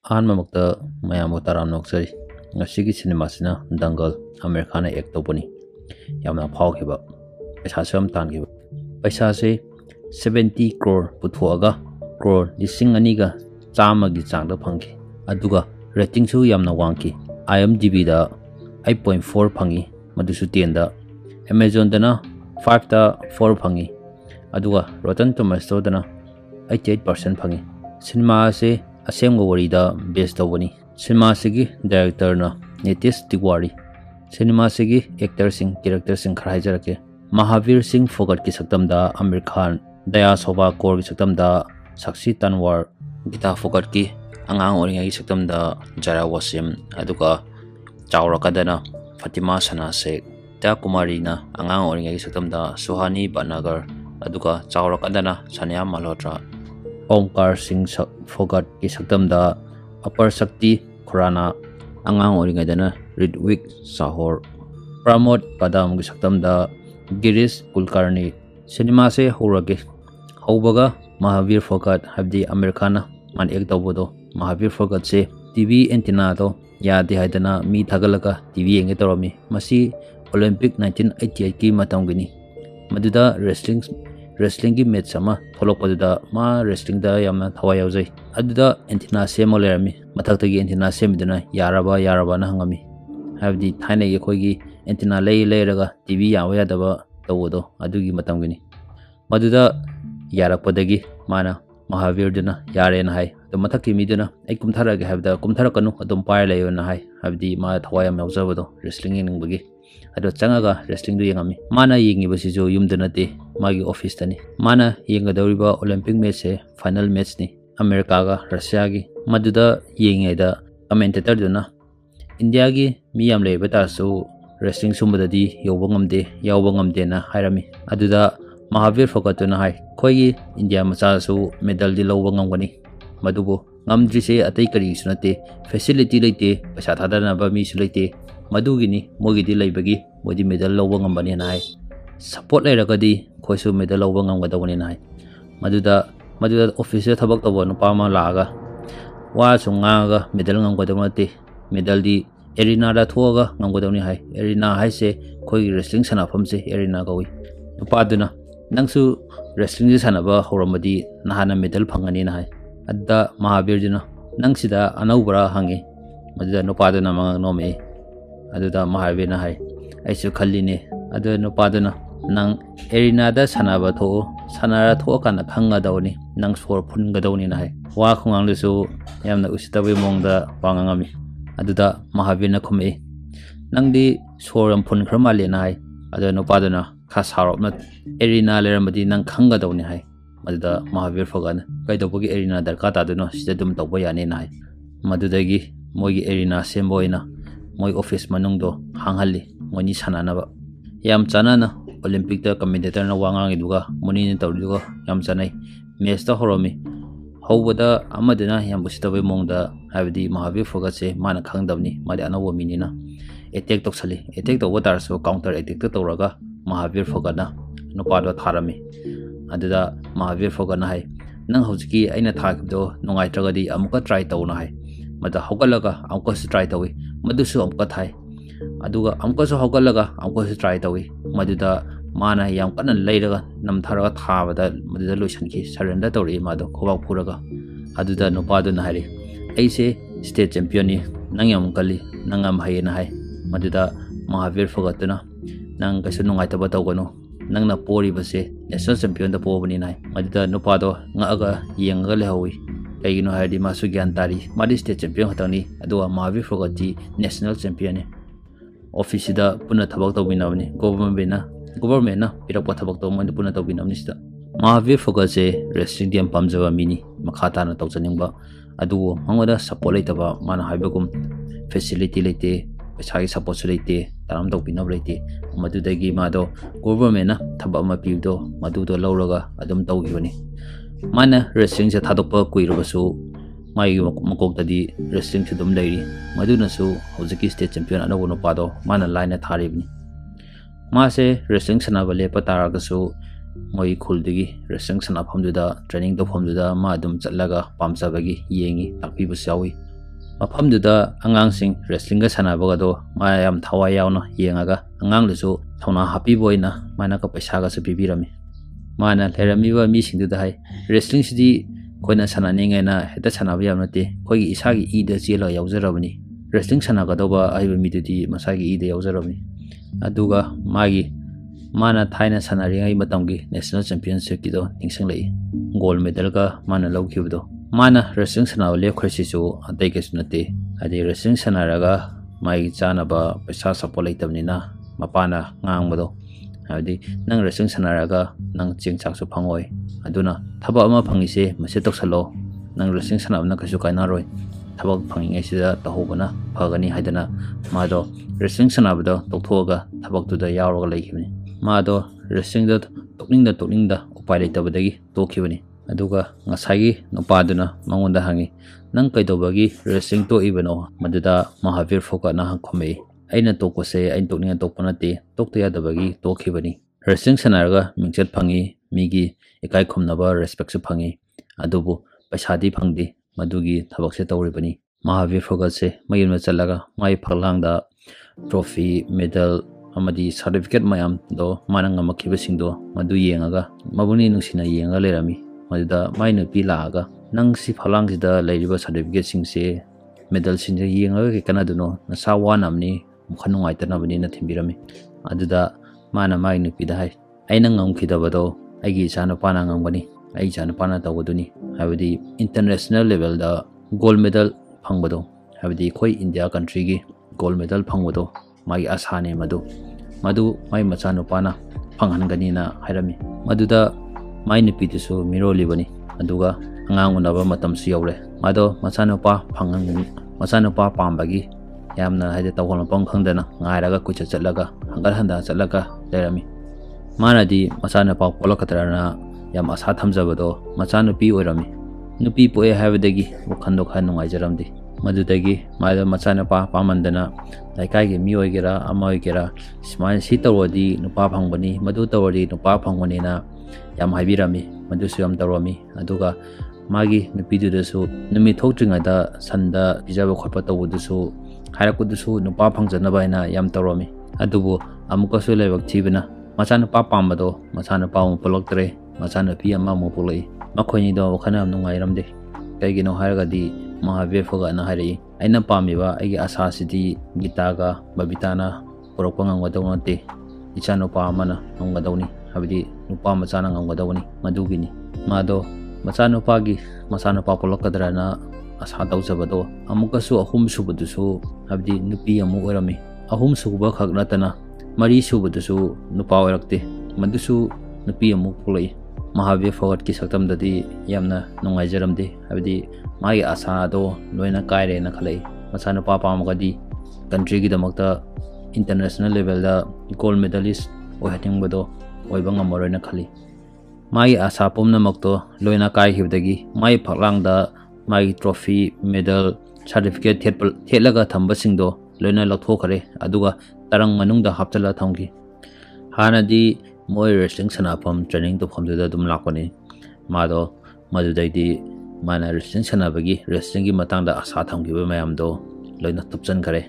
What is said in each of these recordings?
ꯑꯍꯥꯟꯕꯃꯛꯇ ꯃꯌꯥꯝꯕꯨ ꯇꯔꯥꯝꯅ ꯑꯣꯛꯆꯔꯤ ꯉꯁꯤꯒꯤ ꯁꯤꯅꯦꯃꯥꯁꯤꯅ ꯗꯪꯒꯜ ꯑꯃꯤꯔ ꯈꯥꯟꯅ ꯑꯦꯛ ꯇꯧꯕꯅꯤ ꯌꯥꯝꯅ ꯐꯥꯎꯈꯤꯕ ꯄꯩꯁꯥꯁꯨ ꯌꯥꯝ ꯇꯥꯟꯈꯤꯕ ꯄꯩꯁꯥꯁꯦ 70 crore ꯄꯨꯊꯣꯛꯑꯒ crore 2,100ꯒꯤ ꯆꯥꯡꯗ ꯐꯪꯈꯤ ꯑꯗꯨꯒ ꯔꯦꯇꯤꯡꯁꯨ ꯌꯥꯝꯅ ꯋꯥꯡꯈꯤ IMDbꯗ 8.4 ꯐꯪꯉꯤ ꯃꯗꯨꯁꯨ 10ꯗ Amazonꯗꯅ 5ꯗ 4 ꯐꯪꯉꯤ ꯑꯗꯨꯒ Rotten Tomatoesꯗꯅ 88% ꯐꯪꯉꯤ ꯁꯤꯅꯦꯃꯥ ꯑꯁꯤ ꯑꯁꯦꯡꯕ ꯋꯥꯔꯤꯗ ꯕꯦꯁ ꯇꯧꯕꯅꯤ ꯁꯤꯅꯦꯃꯥ ꯑꯁꯤꯒꯤ ꯗꯥꯏꯔꯦꯛꯇꯔꯅ ꯅꯤꯇꯤꯁ ꯇꯤꯋꯥꯔꯤ ꯁꯤꯅꯦꯃꯥ ꯑꯁꯤꯒꯤ ꯑꯦꯛꯇꯔꯁꯤꯡ ꯀꯦꯔꯦꯛꯇꯔꯁꯤꯡ ꯈꯔ ꯍꯥꯏꯖꯔꯛꯀꯦ ꯃꯍꯥꯕꯤꯔ ꯁꯤꯡ ꯐꯣꯒꯠꯀꯤ ꯁꯛꯇꯝꯗ ꯑꯃꯤꯔ ꯈꯥꯟ ꯗꯌꯥ ꯁꯣꯚꯥ ꯀꯣꯔꯒꯤ ꯁꯛꯇꯝꯗ ꯁꯛꯁꯤ ꯇꯟꯋꯥꯔ ꯒꯤꯇꯥ ꯐꯣꯒꯠꯀꯤ ꯑꯉꯥꯡ ꯑꯣꯏꯔꯤꯉꯩꯒꯤ ꯁꯛꯇꯝꯗ ꯖꯥꯔꯥ ꯋꯥꯁꯤꯝ ꯑꯗꯨꯒ ꯆꯥꯎꯔꯀꯥꯟꯗꯅ ꯐꯥꯇꯤꯃꯥ ꯁꯅꯥ ꯁꯦꯈ ꯇ꯭ꯌꯥ ꯀꯨꯃꯥꯔꯤꯅ ꯑꯉꯥꯡ ꯑꯣꯏꯔꯤꯉꯩꯒꯤ ꯁꯛꯇꯝꯗ ꯁꯨꯍꯥꯅꯤ ꯕꯠꯅꯒꯔ ꯑꯗꯨꯒ ꯆꯥꯎꯔꯀꯥꯟꯗꯅ ꯁꯅꯤꯌꯥ ꯃꯜꯍꯣꯇ꯭ꯔꯥ ओमकार सिंह फोगट की सक्तमदा अपर शक्ति खुराना अंगांग ओरिंगैदना रिद्विक साहोर प्रमोद कदम की सक्तमदा गिरीश कुलकर्णी सिनेमा से होरगे हौबगा महावीर फोगट हबदी आमिर खान मान एक तौबदो महावीर फोगट से टीवी एंटीना तो यादे हाइदना मी थगलगा टीवी येंगे तौरमी मसी ओलंपिक 1988 की मतंगनी मदुदा रेसलिंग की मैच अमा थोलपदुदा मा रेसलिंग दा यामना थवाय यावजै अदुदा एंटीना सेमो लेरमी मथक्तगी एंटीना सेमदुना यारबा ना हंगमी हाबदी थाइने ये खोगी एंटीना लेरगा टीवी यावा यादबा तवदो अदुगी मतंगनी मदुदा यारकपदगी माना महावीरदुना यारेना हाय तो मथक्की मीदुना आई कुमथारगे हाबदा कुमथारकनु अदुम पाय लेयोना हाय हाबदी मा थवाय याम यावजबदो रेसलिंग येंगबगी अदो चंगागा रेसलिंग दु येंगमी माना येंगिबसिजो युमदु नते मागी ऑफिस तनी माना येंगदौरिबा ओलंपिक मैच से फाइनल मैच नि अमेरिका गा रशिया की मदुदा येंगेदा कमेंटेटर दुना इंडिया की मियाम लेबा तासु रेसलिंग सुमददी यावबा ngamde ना हायरमी अदुदा महावीर फोगतुना हाय खोगी इंडिया मचासु मेडल दि लौबा ngamगनी मदुबो ngamद्रिसे अतै करी सुनते फैसिलिटी लेते पैसा थादरनाबा मीसु लेते मदुगिनी मोगिदी लेबगी मोदी मेडल लौबा ngambani ना हाय सपोर्ट लेरगदी खोइसु मेडल लौबा ngamगदवनी ना हाय मदुदा ऑफिस से थबक तब नुपा मा लागा वासु ngaga मेडल ngamगदवनते मेडल दी एरिना दा थोगा ngamगदवनी हाय एरिना हायसे खोगी रेसलिंग सनाफम से एरिना गवी नुपादुना नंगसु रेसलिंग से सनाबा होरमदी नहाना मेडल फंगनी ना हाय अद्दा महावीरजुना नंगसिदा अनौबरा हंगे मदुदा नुपादुना मंग नोमे अदुदा महावीरना हाय ऐसु खल्लिने अदु नुपादुना नंग एरिना दा सनाबा थो सनारा थो काना खंगदवनी नंग सोर फुनगदवनी ना हाय वा खुंगांगलसु यामना उसितबे मोंगदा वांगांगामी अदुदा महावीरना खुमे नंगदी सोरम फुनख्र माले ना हाय अदु नुपादुना खा सारोपना एरिना लेरमदी नंग खंगदवनी हाय मदुदा महावीर फोगन कैदोबगी एरिना दरका तादुनो सिदा दुम तौबा याने ना हाय मदुदगी मोगी एरिना सेमबोइना मोई ऑफिस मनुंगदो हांगहल्ली मोनी सनानाबा याम चानाना ओलंपिक दा कमेंटेटर ना वांगांगी दुगा मोनी ने तौदुगा याम चानाई मैच दा होरोमी हौबदा अमदना याम बुसितबे मोंगदा हाबदी महावीर फोगत से माना खंगदबनी मादे अनवो मिनिना अटैक तौसली अटैक तौबा तारसो काउंटर अटैक तौरगा महावीर फोगना नुपादो थारमी अदुदा महावीर फोगना हाय नंग हौजिकी अइना थागिबदो नुंगाइत्रगदी अमुका ट्राई तौना हाय मदा हौगलगा अमुकासु ट्राई तौई मदुसु अमुका थाय अदुगा अमुकासु हौगलगा अमुकासु ट्राई तौई मदुदा माना याम कन्न लेरगा नमथारगा थाबदा मदुदा लोइसनकी सरेंडर तौरी मादो खोबाक फुरगा अदुदा नुपादुना हाय ऐसे स्टेट चैंपियन नि नंग याम कली नंगम हायना हाय मदुदा महावीर फोगतुना नंग कैसु नुंगाइतबा तौगनो नंगना पोरिबसे नेशनल चैंपियन दा पोबनी नाय मदुदा नुपादो ngaga yenga lehawi kaigino haidi masu gyan tari madi state champion hatani aduwa Mahavir फोगती नेशनल चैंपियन ऑफिस दा पुना थबक तौबिनावनी गवर्नमेंट ना पिरक थबक तो मन पुना तौबिनावनी सिदा महावीर फोगत से रेसलिंग गेम पामजबा मिनी मखाता ना तौजनिंगबा अदुवो मंगोदा सपोर्ट लेतबा माना हाइबगुम फैसिलिटी लेते पैसा की सपोर्ट लेते तारम तौबिनाव लेते मदुदगी मादो गवर्नमेंट ना थबक मा पिबदो मदुदो लौरगा अदुम तौगिबनी माना रेसलिंग से थादोकपा कुइरबसु माई मकोक्तदी रेसलिंग से दुम लेरी मदुनसु हौजिकी स्टेट चैंपियन अनवो नुपादो माना लाइन थारिबनी मासे रेसलिंग सनाबा लेपा तारगसु मोई खुलदगी रेसलिंग सनाफमदुदा ट्रेनिंग तौफमदुदा मा अदुम चलगा पामजाबगी येंगी ताकपिबसु यावी ꯃꯐꯝꯗꯨꯗ ꯑꯉꯥꯡꯁꯤꯡ ꯔꯦꯁꯂꯤꯡꯒ ꯁꯥꯟꯅꯕꯒꯗꯣ ꯃꯥ ꯌꯥꯝ ꯊꯋꯥꯏ ꯌꯥꯎꯅ ꯌꯦꯡꯉꯒ ꯑꯉꯥꯡꯗꯨꯁꯨ ꯊꯧꯅꯥ ꯍꯥꯞꯄꯤꯕ ꯑꯣꯏꯅ ꯃꯥꯅꯒ ꯄꯩꯁꯥꯒꯁꯨ ꯄꯤꯕꯤꯔꯝꯃꯤ ꯃꯥꯅ ꯂꯩꯔꯝꯃꯤꯕ ꯃꯤꯁꯤꯡꯗꯨꯗ ꯍꯥꯏ ꯔꯦꯁꯂꯤꯡꯁꯤꯗꯤ ꯑꯩꯈꯣꯏꯅ ꯁꯥꯟꯅꯅꯤꯡꯉꯦꯅ ꯍꯦꯛꯇ ꯁꯥꯟꯅꯕ ꯌꯥꯕ ꯅꯠꯇꯦ ꯑꯩꯈꯣꯏꯒꯤ ꯏꯁꯥꯒꯤ ꯏꯗ ꯆꯦꯜꯂꯒ ꯌꯥꯎꯖꯔꯕꯅꯤ ꯔꯦꯁꯂꯤꯡ ꯁꯥꯟꯅꯒꯗꯧꯕ ꯑꯍꯩꯕ ꯃꯤꯗꯨꯗꯤ ꯃꯁꯥꯒꯤ ꯏꯗ ꯌꯥꯎꯖꯔꯕꯅꯤ ꯑꯗꯨꯒ ꯃꯥꯅ ꯊꯥꯏꯅ ꯁꯥꯟꯅꯔꯤꯉꯩ ꯃꯇꯝꯒꯤ ꯅꯦꯁꯅꯦꯜ ꯆꯦꯝꯄꯤꯌꯟꯁꯤꯞꯀꯤꯗꯣ ꯅꯤꯡꯁꯤꯡꯂꯛꯏ ꯒꯣꯜ ꯃꯦꯗꯜꯒ ꯃꯥꯅ ꯂꯧꯈꯤꯕꯗꯣ ꯃꯥꯅ ꯔꯦꯁꯂꯤꯡ ꯁꯥꯟꯅꯕ ꯂꯦꯞꯈ꯭ꯔꯤꯁꯤꯁꯨ ꯑꯇꯩ ꯀꯩꯁꯨ ꯅꯠꯇꯦ ꯍꯥꯏꯗꯤ ꯔꯦꯁꯂꯤꯡ ꯁꯥꯟꯅꯔꯒ ꯃꯥꯒꯤ ꯆꯥꯅꯕ ꯄꯩꯁꯥ ꯁꯞꯄꯣꯔꯠ ꯂꯩꯇꯕꯅꯤꯅ ꯃꯄꯥꯅ ꯉꯥꯡꯕꯗꯣ ꯍꯥꯏꯕꯗꯤ ꯅꯪ ꯔꯦꯁꯂꯤꯡ ꯁꯥꯟꯅꯔꯒ ꯅꯪ ꯆꯦꯡ ꯆꯥꯛꯁꯨ ꯐꯪꯉꯣꯏ ꯑꯗꯨꯅ ꯊꯕꯛ ꯑꯃ ꯐꯪꯉꯤꯁꯦ ꯃꯁꯤ ꯇꯧꯁꯜꯂꯣ ꯅꯪ ꯔꯦꯁꯂꯤꯡ ꯁꯥꯟꯅꯕꯅ ꯀꯩꯁꯨ ꯀꯥꯏꯅꯔꯣꯏ ꯊꯕꯛ ꯐꯪꯉꯤꯉꯩꯁꯤꯗ ꯇꯧꯍꯧꯕꯅ ꯐꯒꯅꯤ ꯍꯥꯏꯗꯅ ꯃꯥꯗꯣ ꯔꯦꯁꯂꯤꯡ ꯁꯥꯟꯅꯕꯗꯣ ꯇꯣꯛꯊꯣꯛꯑꯒ ꯊꯕꯛꯇꯨꯗ ꯌꯥꯎꯔꯒ ꯂꯩꯈꯤꯕꯅꯤ ꯃꯥꯗꯣ ꯔꯦꯁꯂꯤꯡꯗ ꯇꯣꯛꯅꯤꯡꯗ ꯎꯄꯥꯏ ꯂꯩꯇꯕꯗꯒꯤ ꯇꯣꯛꯈꯤꯕꯅꯤ ꯑꯗꯨꯒ ꯉꯁꯥꯏꯒꯤ ꯅꯨꯄꯥꯗꯨꯅ ꯃꯉꯣꯟꯗ ꯍꯪꯉꯤ ꯅꯪ ꯀꯩꯗꯧꯕꯒꯤ ꯔꯦꯁꯂꯤꯡ ꯇꯣꯛꯏꯕꯅꯣ ꯃꯗꯨꯗ ꯃꯍꯥꯕꯤꯔ ꯐꯣꯒꯠꯅ ꯈꯨꯝꯃꯛꯏ ꯑꯩꯅ ꯇꯣꯛꯄꯁꯦ ꯑꯩꯅ ꯇꯣꯛꯅꯤꯡꯉ ꯇꯣꯛꯄ ꯅꯠꯇꯦ ꯇꯣꯛꯇ ꯌꯥꯗꯕꯒꯤ ꯇꯣꯛꯈꯤꯕꯅꯤ ꯔꯦꯁꯂꯤꯡ ꯁꯥꯟꯅꯔꯒ ꯃꯤꯡꯆꯠ ꯐꯪꯉꯤ ꯃꯤꯒꯤ ꯏꯀꯥꯏ ꯈꯨꯝꯅꯕ ꯔꯦꯁꯄꯦꯛꯁꯨ ꯐꯪꯉꯤ ꯑꯗꯨꯕꯨ ꯄꯩꯁꯥꯗꯤ ꯐꯪꯗꯦ ꯃꯗꯨꯒꯤ ꯊꯕꯛꯁꯦ ꯇꯧꯔꯤꯕꯅꯤ ꯃꯍꯥꯕꯤꯔ ꯐꯣꯒꯠꯁꯦ ꯃꯌꯨꯝꯗ ꯆꯠꯂꯒ ꯃꯥꯒꯤ ꯐꯛꯂꯥꯡꯗ trophy medal amadi certificate mayam do mana ngamakibasingdo madu yengaga mabuni nungsina yenga lerami maduda mai nupi laaga nang si phalang sida leiriba certificate singse medal sinje yenga ke kanaduno nasa wanamni mukhanung aitanabani na thimbirami aduda mana mai nupi da hai aina ngamkhidabado aigi chana pana ngambani ai chana pana tawduni habidi international level da gold medal phangbodo habidi khoi india country gi gold medal phangbodo magi asane madu mai machanu pana phangangani na hairami maduda mai nupi tisu miroli bani aduga angang unaba matam su yaure mado machanu pa phangangani machanu pa pambagi yamna haide tawhol pang khangdana ngairaga kucha chatlaga hangar handa chatlaga lerami manadi machanu pa polakatrana yam asa thamjabado machanu pi oirami nupi poe habadagi wakhando kha nungai jaramdi madudagi maida machana pa pamandana laikai gi mi oigera ama oigera smile si tawadi nupa phangbani madu tawadi nupa phangbani na yam haibirami madu su yam tawami aduga magi nupi dudasu numi thokjinga da sanda bijaba khotpa tawudusu harakudusu nupa phangjana baina yam tawami adubu amuka su lebak thibina machana pa pambado machana pa mu poloktre machana pi ama mu polai makhoni do khana nungai ramde kaigino haragadi Mahabir Foga na hari aina pamiba aigi asa sidi gitaga babitana porokpang ngadawante icha nupa amana ngadawni habidi nupa machana ngadawni madugini mado machanupa gi machanupa polokkadrana asa tawjabado amukasu ahum subudusu habidi nupi amu orami ahum suba khagnatana mari subudusu nupa orakte madusu nupi amu polai Mahabir Fogat ki saktam dadi yamna nungai jaramde habidi mai asa do loina kaire na khalai machana papa amagadi country gi damakta international level da gold medalist o hating bodo oibang amoroi na khali mai asa pomna makto loina kai hibdagi mai phaklang da mai trophy medal certificate thelaga thamba singdo loina lakho khare aduga tarang manung da hapchala thamgi hanadi moi wrestling sanapam training to phamda dum lakoni mado madudai mana wrestling sanabagi wrestling gi matang da asa thamgiba mayam do loina tupchan kare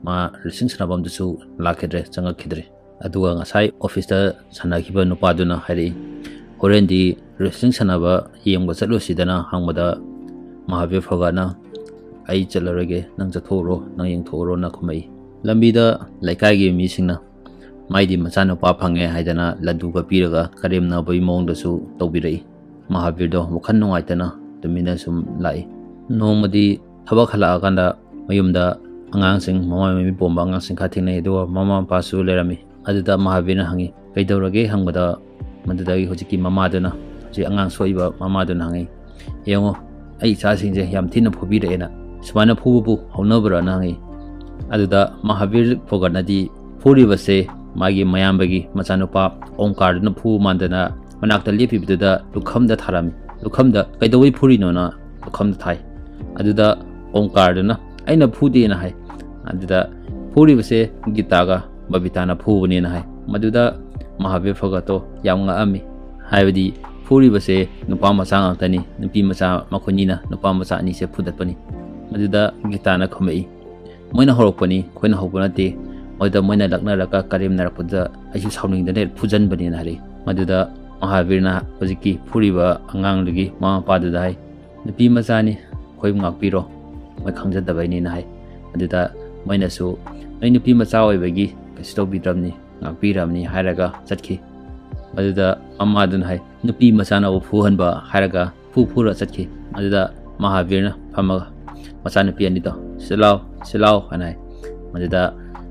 ma wrestling sanabam dusu lakhedre changakidre aduga ngasai office da sanagiba nupa duna hari horendi wrestling sanaba yemga chalo sidana hangmada Mahabir Fogana ai chalarage nang chathoro nang yengthoro na khumai lambida laikai gi mi singna maidi machana pa phange haidana ladu ga piraga karemna bai mong dasu tawbirai Mahabir do wakhan nungaitana tumina sum lai nomadi thabak hala kanda mayumda angang sing mama mi bomba angang sing khathine do mama pa su lerami aduda Mahabir na hangi kaidorage hangbada madudagi hojiki mama dana ji angang soiba mama dana hangi yengo ai cha sing je yam thina phobi re na sumana phubu haunabra na hangi aduda Mahabir Foganadi phuri base magi mayambagi machanupa omkar na phu mandana manakta lepi biduda lukham da tharami lukham da kaidawai phuri no na lukham da thai aduda omkar na aina phudi na hai aduda phuri base gitaga babitana phubuni na hai maduda Mahabir Fogato yamnga ami haibadi phuri base nupa macha ngakani nupi macha makhoni na nupa macha ani se phudatpani ꯃꯗꯨꯗ ꯒꯤꯇꯥꯅ ꯈꯨꯝꯃꯛꯏ ꯃꯣꯏꯅ ꯍꯧꯔꯛꯄꯅꯤ ꯑꯩꯈꯣꯏꯅ ꯍꯧꯕ ꯅꯠꯇꯦ ꯃꯣꯏꯗ ꯃꯣꯏꯅ ꯂꯛꯅꯔꯒ ꯀꯔꯦꯝꯅꯔꯛꯄꯗ ꯑꯩꯁꯨ ꯁꯥꯎꯅꯤꯡꯗꯅ ꯐꯨꯖꯟꯕꯅꯦꯅ ꯍꯥꯏꯔꯛꯏ ꯃꯗꯨꯗ ꯃꯍꯥꯕꯤꯔꯅ ꯍꯧꯖꯤꯛꯀꯤ ꯐꯨꯔꯤꯕ ꯑꯉꯥꯡꯗꯨꯒꯤ ꯃꯃꯥ ꯃꯄꯥꯗꯨꯗ ꯍꯥꯏ ꯅꯨꯄꯤ ꯃꯆꯥꯅꯤ ꯑꯩꯈꯣꯏꯕꯨ ꯉꯥꯛꯄꯤꯔꯣ ꯃꯣꯏ ꯈꯪꯖꯗꯕꯩꯅꯤꯅ ꯍꯥꯏ ꯃꯗꯨꯗ ꯃꯣꯏꯅꯁꯨ ꯅꯣꯏ ꯅꯨꯄꯤ ꯃꯆꯥ ꯑꯣꯏꯕꯒꯤ ꯀꯩꯁꯨ ꯇꯧꯕꯤꯗ꯭ꯔꯕꯅꯤ ꯉꯥꯛꯄꯤꯔꯕꯅꯤ ꯍꯥꯏꯔꯒ ꯆꯠꯈꯤ ꯃꯗꯨꯗ ꯃꯃꯥꯗꯨꯅ ꯍꯥꯏ ꯅꯨꯄꯤ ꯃꯆꯥꯅꯕꯨ ꯐꯨꯍꯟꯕ ꯍꯥꯏꯔꯒ ꯐꯨꯔ ꯆꯠꯈꯤ ꯃꯗꯨꯗ ꯃꯍꯥꯕꯤꯔꯅ ꯐꯝꯃꯒ ꯃꯆꯥꯅꯨꯄꯤ ꯑꯅꯤꯗꯣ ꯁꯤꯂꯥꯎ ꯍꯥꯏꯅ ꯍꯥꯏ ꯃꯗꯨꯗ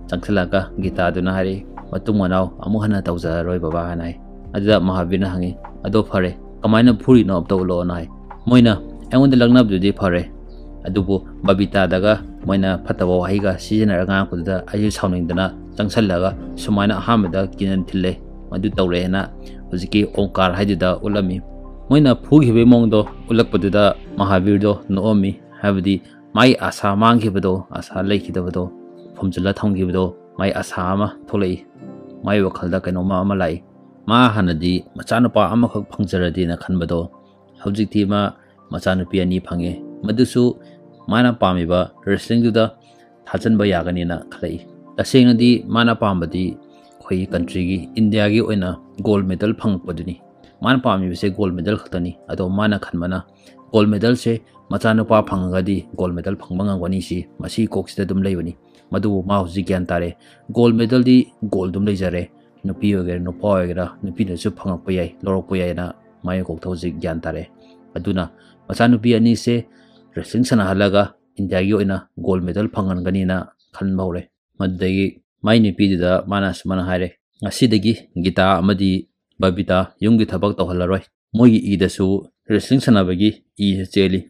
ꯆꯪꯁꯤꯜꯂꯒ ꯒꯤꯇꯥꯗꯨꯅ ꯍꯥꯏꯔꯛꯏ ꯃꯇꯨꯡ ꯃꯅꯥꯎ ꯑꯃꯨꯛ ꯍꯟꯅ ꯇꯧꯖꯔꯔꯣꯏ ꯕꯕꯥ ꯍꯥꯏꯅ ꯍꯥꯏ ꯑꯗꯨꯗ ꯃꯍꯥꯕꯤꯔꯅ ꯍꯪꯉꯤ ꯑꯗꯣ ꯐꯔꯦ ꯀꯃꯥꯏꯅ ꯐꯨꯔꯤꯅꯣ ꯑꯝꯇ ꯎꯠꯂꯛꯑꯣꯅ ꯍꯥꯏ ꯃꯣꯏꯅ ꯑꯩꯉꯣꯟꯗ ꯂꯛꯅꯕꯗꯨꯗꯤ ꯐꯔꯦ ꯑꯗꯨꯕꯨ ꯕꯕꯤꯇꯥꯗꯒ ꯃꯣꯏꯅ ꯐꯠꯇꯕ ꯋꯥꯍꯩꯒ ꯁꯤꯖꯤꯟꯅꯔ ꯉꯥꯡꯉꯛꯄꯗꯨꯗ ꯑꯩꯁꯨ ꯁꯥꯎꯅꯤꯡꯗꯅ ꯆꯪꯁꯜꯂꯒ ꯁꯨꯃꯥꯏꯅ ꯑꯍꯥꯟꯕꯗ ꯀꯤꯅꯟ ꯊꯤꯜꯂꯦ ꯃꯗꯨ ꯇꯧꯔꯦꯅ ꯍꯧꯖꯤꯛꯀꯤ ꯑꯣꯡꯀꯥꯔ ꯍꯥꯏꯗꯨꯗ ꯎꯠꯂꯝꯃꯤ ꯃꯣꯏꯅ ꯐꯨꯈꯤꯕꯒꯤ ꯃꯑꯣꯡꯗꯣ ꯎꯠꯂꯛꯄꯗꯨꯗ ꯃꯍꯥꯕꯤꯔꯗꯣ ꯅꯣꯛꯑꯝꯃꯤ ꯍꯥꯏꯕꯗꯤ ꯃꯥꯒꯤ ꯑꯁꯥ ꯃꯥꯡꯈꯤꯕꯗꯣ ꯑꯁꯥ ꯂꯩꯈꯤꯗꯕꯗꯣ ꯐꯨꯝꯖꯤꯜꯂ ꯊꯝꯈꯤꯕꯗꯣ ꯃꯥꯒꯤ ꯑꯁꯥ ꯑꯃ ꯊꯣꯛꯂꯛꯏ ꯃꯥꯒꯤ ꯋꯥꯈꯜꯗ ꯀꯩꯅꯣꯝꯃ ꯑꯃ ꯂꯥꯛꯏ ꯃꯥ ꯍꯥꯟꯅꯗꯤ ꯃꯆꯥꯅꯨꯄꯥ ꯑꯃꯈꯛ ꯐꯪꯖꯔꯗꯤꯅ ꯈꯟꯕꯗꯣ ꯍꯧꯖꯤꯛꯇꯤ ꯃꯥ ꯃꯆꯥꯅꯨꯄꯤ ꯑꯅꯤ ꯐꯪꯉꯦ ꯃꯗꯨꯁꯨ ꯃꯥꯅ ꯄꯥꯝꯃꯤꯕ ꯔꯦꯁꯂꯤꯡꯗꯨꯗ ꯊꯥꯖꯟꯕ ꯌꯥꯒꯅꯤꯅ ꯈꯜꯂꯛꯏ ꯇꯁꯦꯡꯅꯗꯤ ꯃꯥꯅ ꯄꯥꯝꯕꯗꯤ ꯑꯩꯈꯣꯏꯒꯤ ꯀꯟꯇ꯭ꯔꯤꯒꯤ ꯏꯟꯗꯤꯌꯥꯒꯤ ꯑꯣꯏꯅ ꯒꯣꯜ ꯃꯦꯗꯜ ꯐꯪꯉꯛꯄꯗꯨꯅꯤ ꯃꯥꯅ ꯄꯥꯝꯃꯤꯕꯁꯦ ꯒꯣꯜ ꯃꯦꯗꯜ ꯈꯛꯇꯅꯤ ꯑꯗꯣ ꯃꯥꯅ ꯈꯟꯕꯅ ꯒꯣꯜ ꯃꯦꯗꯜꯁꯦ ꯃꯆꯥꯅꯨꯄꯥ ꯐꯪꯉꯒꯗꯤ ꯒꯣꯜ ꯃꯦꯗꯜ ꯐꯪꯕ ꯉꯝꯒꯅꯤ ꯁꯤ ꯃꯁꯤ ꯀꯣꯛꯁꯤꯗ ꯑꯗꯨꯝ ꯂꯩꯕꯅꯤ ꯃꯗꯨꯕꯨ ꯃꯥ ꯍꯧꯖꯤꯛ ꯒ꯭ꯌꯥꯟ ꯇꯥꯔꯦ ꯒꯣꯜ ꯃꯦꯗꯜꯗꯤ ꯒꯣꯜ ꯑꯗꯨꯝ ꯂꯩꯖꯔꯦ ꯅꯨꯄꯤ ꯑꯣꯏꯒꯦꯔꯥ ꯅꯨꯄꯥ ꯑꯣꯏꯒꯦꯔꯥ ꯅꯨꯄꯤꯅꯁꯨ ꯐꯪꯉꯛꯄ ꯌꯥꯏ ꯂꯧꯔꯛꯄ ꯌꯥꯏꯅ ꯃꯥꯒꯤ ꯀꯣꯛꯇ ꯍꯧꯖꯤꯛ ꯒ꯭ꯌꯥꯟ ꯇꯥꯔꯦ ꯑꯗꯨꯅ ꯃꯆꯥꯅꯨꯄꯤ ꯑꯅꯤꯁꯦ ꯔꯦꯁꯂꯤꯡ ꯁꯥꯟꯅꯍꯜꯂꯒ ꯏꯟꯗꯤꯌꯥꯒꯤ ꯑꯣꯏꯅ ꯒꯣꯜ ꯃꯦꯗꯜ ꯐꯪꯍꯟꯒꯅꯤꯅ ꯈꯟꯕ ꯍꯧꯔꯦ ꯃꯗꯨꯗꯒꯤ ꯃꯥꯏ ꯅꯨꯄꯤꯗꯨꯗ ꯃꯥꯅ ꯁꯨꯃꯥꯏꯅ ꯍꯥꯏꯔꯦ ꯉꯁꯤꯗꯒꯤ ꯒꯤꯇꯥ ꯑꯃꯗꯤ ꯕꯕꯤꯇꯥ ꯌꯨꯝꯒꯤ ꯊꯕꯛ ꯇꯧꯍꯜꯂꯔꯣꯏ ꯃꯣꯏꯒꯤ ꯏꯗꯁꯨ ꯔꯦꯁꯂꯤꯡ ꯁꯥꯟꯅꯕꯒꯤ ꯏꯁꯦ ꯆꯦꯜꯂꯤ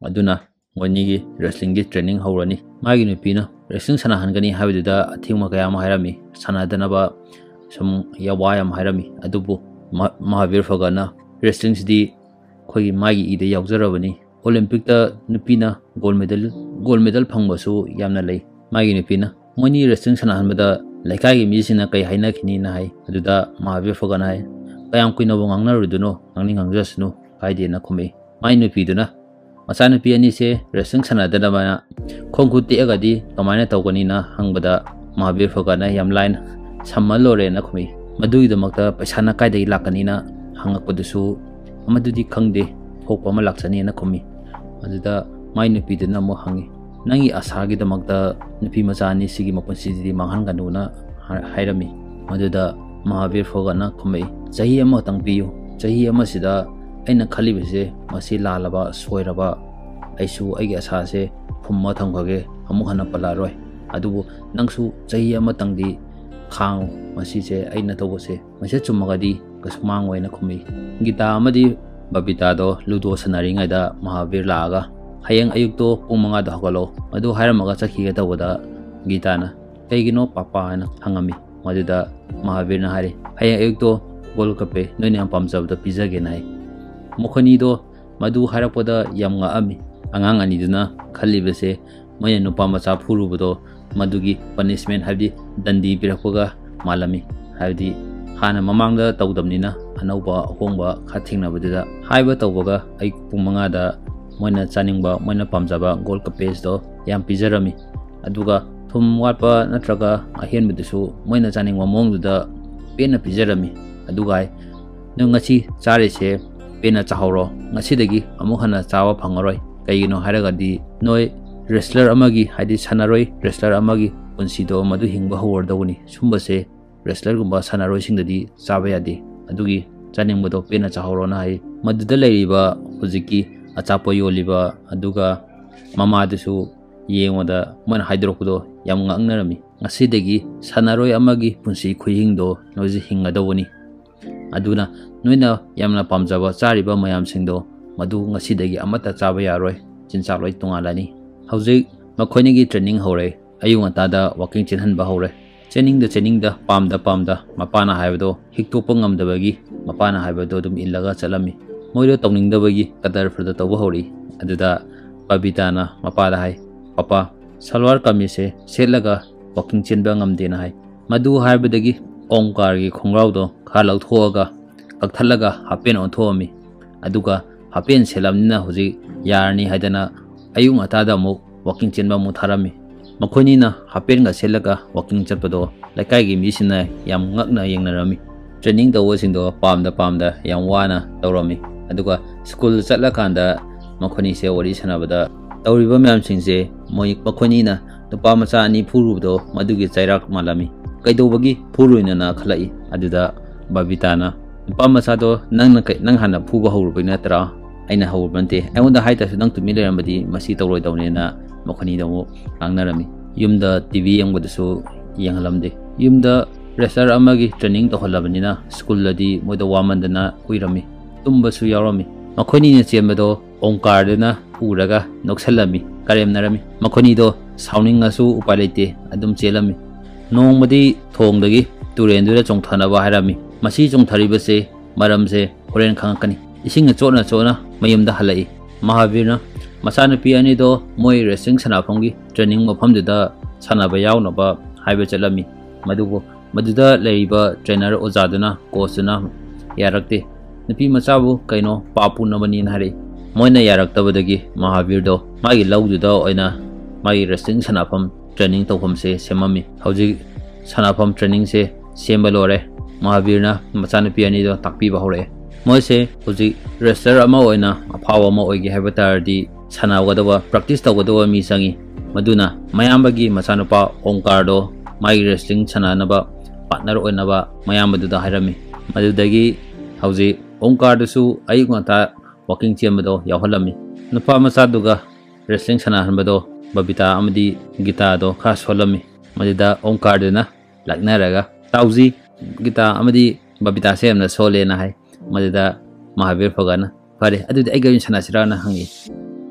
ꯑꯗꯨꯅ ꯃꯣꯏꯅꯤꯒꯤ ꯔꯦꯁꯂꯤꯡꯒꯤ ꯇ꯭ꯔꯦꯅꯤꯡ ꯍꯧꯔꯅꯤ ꯃꯥꯒꯤ ꯅꯨꯄꯤꯅ ꯔꯦꯁꯂꯤꯡ ꯁꯥꯟꯅꯍꯟꯒꯅꯤ ꯍꯥꯏꯕꯗꯨꯗ ꯑꯊꯤꯡꯕ ꯀꯌా ꯑꯃ ꯍꯥꯏꯔꯝꯃꯤ ꯁꯥꯟꯅꯗꯅꯕ ꯁꯨꯝ ꯋꯥ ꯌꯥꯝ ꯍꯥꯏꯔꯝꯃꯤ ꯑꯗꯨꯕꯨ ꯃꯍꯥꯕꯤꯔ ꯐꯒꯠꯅ ꯔꯦꯁꯂꯤꯡꯁꯤꯗꯤ ꯑꯩꯈꯣꯏꯒꯤ ꯃꯥꯒꯤ ꯏꯗ ꯌꯥꯎꯖꯔꯕꯅꯤ ꯑꯣꯂꯦꯝꯄꯤꯛꯇ ꯅꯨꯄꯤꯅ ꯒꯣꯜ ꯃꯦꯗꯜ ꯐꯪꯕꯁꯨ ꯌꯥꯝꯅ ꯂꯩ ꯃꯥꯒꯤ ꯅꯨꯄꯤꯅ ꯃꯣꯏꯅꯤ ꯔꯦꯁꯂꯤꯡ ꯁꯥꯟꯅꯍꯟꯕꯗ ꯂꯩꯀꯥꯏꯒꯤ ꯃꯤꯁꯤꯡꯅ ꯀꯩ ꯍꯥꯏꯅꯈꯤꯅꯤꯅ ꯍꯥꯏ ꯑꯗꯨꯗ ꯃꯍꯥꯕꯤꯔ ꯐꯒꯠꯅ ꯍꯥꯏ ꯀꯌꯥꯝ ꯀꯨꯏꯅꯕꯨ ꯉꯥꯡꯅꯔꯨꯗꯨꯅꯣ ꯉꯥꯡꯖꯁꯅꯨ ꯀꯥꯏꯗꯦꯅ ꯈꯨꯝꯃꯛꯏ ꯃꯥꯒꯤ ꯅꯨꯄꯤꯗꯨꯅ ꯃꯆꯥꯅꯨꯄꯤ ꯑꯅꯤꯁꯦ ꯔꯦꯁꯂꯤꯡ ꯁꯥꯟꯅꯗꯅꯕꯅ ꯈꯣꯡ ꯈꯨꯠ ꯇꯦꯛꯑꯒꯗꯤ ꯀꯃꯥꯏꯅ ꯇꯧꯒꯅꯤꯅ ꯍꯪꯕꯗ ꯃꯍꯥꯕꯤꯔ ꯐꯒꯠꯅ ꯌꯥꯝ ꯂꯥꯏꯅ ꯁꯝꯍꯜꯂꯣꯔꯦꯅ ꯈꯨꯝꯃꯛꯏ ꯃꯗꯨꯒꯤꯗꯃꯛꯇ ꯄꯩꯁꯥꯅ ꯀꯥꯏꯗꯒꯤ ꯂꯥꯛꯀꯅꯤꯅ ꯍꯪꯉꯛꯄꯗꯨꯁꯨ ꯃꯗꯨꯗꯤ ꯈꯪꯗꯦ ꯊꯣꯛꯄ ꯑꯃ ꯂꯥꯛꯆꯅꯤꯅ ꯈꯨꯝꯃꯤ ꯑꯗꯨꯗ ꯃꯥꯏ ꯅꯨꯄꯤꯗꯨꯅ ꯑꯃꯨꯛ ꯍꯪꯉꯤ ꯅꯪꯒꯤ ꯑꯁꯥꯒꯤꯗꯃꯛꯇ ꯅꯨꯄꯤ ꯃꯆꯥ ꯑꯅꯤꯁꯤꯒꯤ ꯃꯄꯨꯟꯁꯤꯗꯤ ꯃꯥꯡꯍꯟꯒꯅꯨꯅ ꯍꯥꯏꯔꯝꯃꯤ ꯃꯗꯨꯗ ꯃꯍꯥꯕꯤꯔ ꯐꯒꯠꯅ ꯈꯨꯝꯃꯛꯏ ꯆꯍꯤ ꯑꯃꯈꯛꯇꯪ ꯄꯤꯌꯨ ꯆꯍꯤ ꯑꯃꯁꯤꯗ ꯑꯩꯅ ꯈꯜꯂꯤꯕꯁꯦ ꯃꯁꯤ ꯂꯥꯜꯂꯕ ꯁꯣꯏꯔꯕ ꯑꯩꯁꯨ ꯑꯩꯒꯤ ꯑꯁꯥꯁꯦ ꯐꯨꯝꯃ ꯊꯝꯈ꯭ꯔꯒꯦ ꯑꯃꯨꯛ ꯍꯟꯅ ꯄꯜꯂꯛꯑꯔꯣꯏ ꯑꯗꯨꯕꯨ ꯅꯪꯁꯨ ꯆꯍꯤ ꯑꯃꯇꯪꯗꯤ ꯈꯥꯡꯉꯨ ꯃꯁꯤꯁꯦ ꯑꯩꯅ ꯇꯧꯕꯁꯦ ꯃꯁꯤ ꯆꯨꯝꯃꯒꯗꯤ ꯀꯩꯁꯨ ꯃꯥꯡꯉꯣꯏꯅ ꯈꯨꯝꯃꯤ ꯒꯤꯇꯥ ꯑꯃꯗꯤ ꯕꯕꯤꯇꯥꯗꯣ ꯂꯨꯗꯣ ꯁꯥꯟꯅꯔꯤꯉꯩꯗ ꯃꯍꯥꯕꯤꯔ ꯂꯥꯛꯑꯒ ꯍꯌꯦꯡ ꯑꯌꯨꯛꯇꯣ ꯄꯨꯡ 5ꯗ ꯍꯧꯒꯠꯂꯣ ꯑꯗꯨ ꯍꯥꯏꯔꯝꯃꯒ ꯆꯠꯈꯤꯒꯦ ꯇꯧꯕꯗ ꯒꯤꯇꯥꯅ ꯀꯩꯒꯤꯅꯣ ꯄꯥꯄꯥ ꯍꯥꯏꯅ ꯍꯪꯉꯝꯃꯤ ꯃꯗꯨꯗ ꯃꯍꯥꯕꯤꯔꯅ ꯍꯥꯏꯔꯤ ꯍꯌꯦꯡ ꯑꯌꯨꯛꯇꯣ ꯒꯣꯜ ꯀꯞꯄꯦ ꯅꯣꯏꯅ ꯌꯥꯝ ꯄꯥꯝꯖꯕꯗꯣ ꯄꯤꯖꯒꯦꯅ ꯍꯥꯏ ꯃꯈꯣꯏꯅꯤꯗꯣ ꯃꯗꯨ ꯍꯥꯏꯔꯛꯄꯗ ꯌꯥꯝ ꯉꯛꯑꯝꯃꯤ ꯑꯉꯥꯡ ꯑꯅꯤꯗꯨꯅ ꯈꯜꯂꯤꯕꯁꯦ ꯃꯣꯏꯅ ꯅꯨꯄꯥ ꯃꯆꯥ ꯐꯨꯔꯨꯕꯗோ ꯃꯗꯨꯒꯤ ꯄꯅꯤꯁꯃꯦꯟ ꯍꯥꯏꯕꯗꯤ ꯗꯟꯗꯤ ꯄꯤꯔꯛꯄꯒ ꯃꯥꯜꯂꯝꯃꯤ ꯍꯥꯏꯕꯗꯤ ꯍꯥꯟꯅ ꯃꯃꯥꯡꯗ ꯇꯧꯗꯕꯅꯤꯅ ꯑꯅꯧꯕ ꯑꯍꯣꯡꯕ ꯈꯔ ꯊꯦꯡꯅꯕꯗꯨꯗ ꯍꯥꯏꯕ ꯇꯧꯕꯒ ꯑꯌꯨꯛ ꯄꯨꯡ 5ꯗ ꯃꯣꯏꯅ ꯆꯥꯅꯤꯡꯕ ꯃꯣꯏꯅ ꯄꯥꯝꯖꯕ ꯒꯣꯜ ꯀꯞꯄꯦꯁꯇꯣ ꯌꯥꯝ ꯄꯤꯖꯔꯝꯃꯤ ꯑꯗꯨꯒ ꯊꯨꯝ ꯋꯥꯠꯄ ꯅꯠꯇ꯭ꯔꯒ ꯑꯍꯦꯟꯕꯗꯨꯁꯨ ꯃꯣꯏꯅ ꯆꯥꯅꯤꯡꯕ ꯃꯑꯣꯡꯗꯨꯗ ꯄꯦꯟꯅ ꯄꯤꯖꯔꯝꯃꯤ ꯑꯗꯨꯒ ꯍꯥꯏ ꯅꯪ ꯉꯁꯤ ꯆꯥꯔꯤꯁꯦ ꯄꯦꯟꯅ ꯆꯥꯍꯧꯔꯣ ꯉꯁꯤꯗꯒꯤ ꯑꯃꯨꯛ ꯍꯟꯅ ꯆꯥꯕ ꯐꯪꯉꯔꯣꯏ ꯀꯩꯒꯤꯅꯣ ꯍꯥꯏꯔꯒꯗꯤ ꯅꯣꯏ ꯔꯦꯁꯂꯔ ꯑꯃꯒꯤ ꯍꯥꯏꯗꯤ ꯁꯥꯟꯅꯔꯣꯏ ꯔꯦꯁꯂꯔ ꯑꯃꯒꯤ ꯄꯨꯟꯁꯤꯗꯣ ꯃꯗꯨ ꯍꯤꯡꯕ ꯍꯧꯔꯗꯧꯕꯅꯤ ꯁꯨꯝꯕꯁꯦ ꯔꯦꯁꯂꯔꯒꯨꯝꯕ ꯁꯥꯟꯅꯔꯣꯏꯁꯤꯡꯗꯗꯤ ꯆꯥꯕ ꯌꯥꯗꯦ ꯑꯗꯨꯒꯤ ꯆꯥꯅꯤꯡꯕꯗꯣ ꯄꯦꯟꯅ ꯆꯥꯍꯧꯔꯣꯅ ꯍꯥꯏ ꯃꯗꯨꯗ ꯂꯩꯔꯤꯕ ꯍꯧꯖꯤꯛꯀꯤ ꯑꯆꯥꯄꯣꯠ ꯌꯣꯜꯂꯤꯕ ꯑꯗꯨꯒ ꯃꯃꯥꯗꯨꯁꯨ ꯌꯦꯡꯕꯗ ꯃꯣꯏꯅ ꯍꯥꯏꯗꯣꯔꯛꯄꯗꯣ ꯌꯥꯝ ꯉꯛꯅꯔꯝꯃꯤ ꯉꯁꯤꯗꯒꯤ ꯁꯥꯟꯅꯔꯣꯏ ꯑꯃꯒꯤ ꯄꯨꯟꯁꯤ ꯈꯨꯍꯤꯡꯗꯣ ꯅꯣꯏꯁꯦ ꯍꯤꯡꯒꯗꯧꯕꯅꯤ ꯑꯗꯨꯅ ꯅꯣꯏꯅ ꯌꯥꯝꯅ ꯄꯥꯝꯖꯕ ꯆꯥꯔꯤꯕ ꯃꯌꯥꯝꯁꯤꯡꯗꯣ ꯃꯗꯨ ꯉꯁꯤꯗꯒꯤ ꯑꯃꯠꯇ ꯆꯥꯕ ꯌꯥꯔꯣꯏ ꯆꯤꯟꯖꯥꯛ ꯂꯣꯏ ꯇꯣꯉꯥꯜꯂꯅꯤ ꯍꯧꯖꯤꯛ ꯃꯈꯣꯏꯅꯤꯒꯤ ꯇ꯭ꯔꯦꯅꯤꯡ ꯍꯧꯔꯦ ꯑꯌꯨꯛ ꯉꯟꯇꯥꯗ ꯋꯥꯀꯤꯡ ꯆꯦꯟꯍꯟꯕ ꯍꯧꯔꯦ ꯆꯦꯟꯅꯤꯡꯗ ꯄꯥꯝꯗ ꯃꯄꯥꯅ ꯍꯥꯏꯕꯗꯣ ꯍꯤꯛꯇꯣꯛꯄ ꯉꯝꯗꯕꯒꯤ ꯃꯄꯥꯅ ꯍꯥꯏꯕꯗꯣ ꯑꯗꯨꯝ ꯏꯜꯂꯒ ꯆꯠꯂꯝꯃꯤ ꯃꯣꯏꯗꯣ ꯇꯧꯅꯤꯡꯗꯕꯒꯤ ꯀꯗꯔ ꯐꯗꯔ ꯇꯧꯕ ꯍꯧꯔꯛꯏ ꯑꯗꯨꯗ ꯕꯕꯤꯇꯥꯅ ꯃꯄꯥꯗ ꯍꯥꯏ ꯄꯄꯥ ꯁꯜꯋꯥꯔ ꯀꯃꯤꯖꯁꯦ ꯁꯦꯠꯂꯒ ꯋꯥꯀꯤꯡ ꯆꯦꯟꯕ ꯉꯝꯗꯦꯅ ꯍꯥꯏ ꯃꯗꯨ ꯍꯥꯏꯕꯗꯒꯤ ꯑꯣꯡꯀꯥꯔꯒꯤ ꯈꯣꯡꯒ꯭ꯔꯥꯎꯗꯣ ꯈꯔ ꯂꯧꯊꯣꯛꯑꯒ ꯀꯛꯊꯠꯂꯒ ꯍꯥꯄꯦꯟ ꯑꯣꯟꯊꯣꯛꯑꯝꯃꯤ ꯑꯗꯨꯒ ꯍꯥꯄꯦꯟ ꯁꯦꯠꯂꯝꯅꯤꯅ ꯍꯧꯖꯤꯛ ꯌꯥꯔꯅꯤ ꯍꯥꯏꯗꯅ ꯑꯌꯨꯛ ꯉꯟꯇꯥꯗ ꯑꯃꯨꯛ walking chenba mu tharami makhoni na hapen ga selaga walking chatpado laikai gi mi sinna yam ngakna yengnarami training tawo singdo pamda yam wana tawrami aduga school chatla kanda makhoni se wari sanabada tawriba myam singse moi makhoni na nupa macha ani phurubdo madugi chairak malami kaidobagi phuruina na khalai aduda babita na nupa macha do nang hana phuba hawrubai natra aina hawrbante aionda haita su nang tumi lerambadi masi tawroi dawne na makhoni dawo angnarami yumda tv yangbodasu yanghalamde yumda wrestler amagi training to holabanina school ladi moida wamandana uirami tumbasu yarami makhoni ne chembado omkar dena uraga noksalami karemnarami makhoni do sauning asu upalete adum chelami nongmadi thongdagi turendura chongthana ba harami masi chongtharibase maramse horen khangakani ising chona mayumda halai mahavirna masana piani do moi wrestling sanaphamgi training mafamduda sanaba yawnaba haiba chalami maduda leiba trainer ojaduna coachna yarakte nupi machabu kaino papu namani nare moina yaraktabadagi mahavir do magi laududa oina magi wrestling sanafam training tawham se semami hauji sanafam training se sembalore mahavirna machana piani do takpi ba hore moise hauji wrestler ama oina aphawa ama oigi habatardi sanawadawa practice tawadawa mi sangi maduna mayambagi machanupa omkar do magi wrestling sananaba partner oinaba mayambaduda hairami madudagi hauji omkar dusu ayungata walking chembado yawhalami nupa machaduga wrestling sanahanbado babita amadi gita do khas holami madida omkar dena laknaraga tauji gita amadi babita semna sole na hai madida mahavir phagana pare adudi aiga sanasirana hangi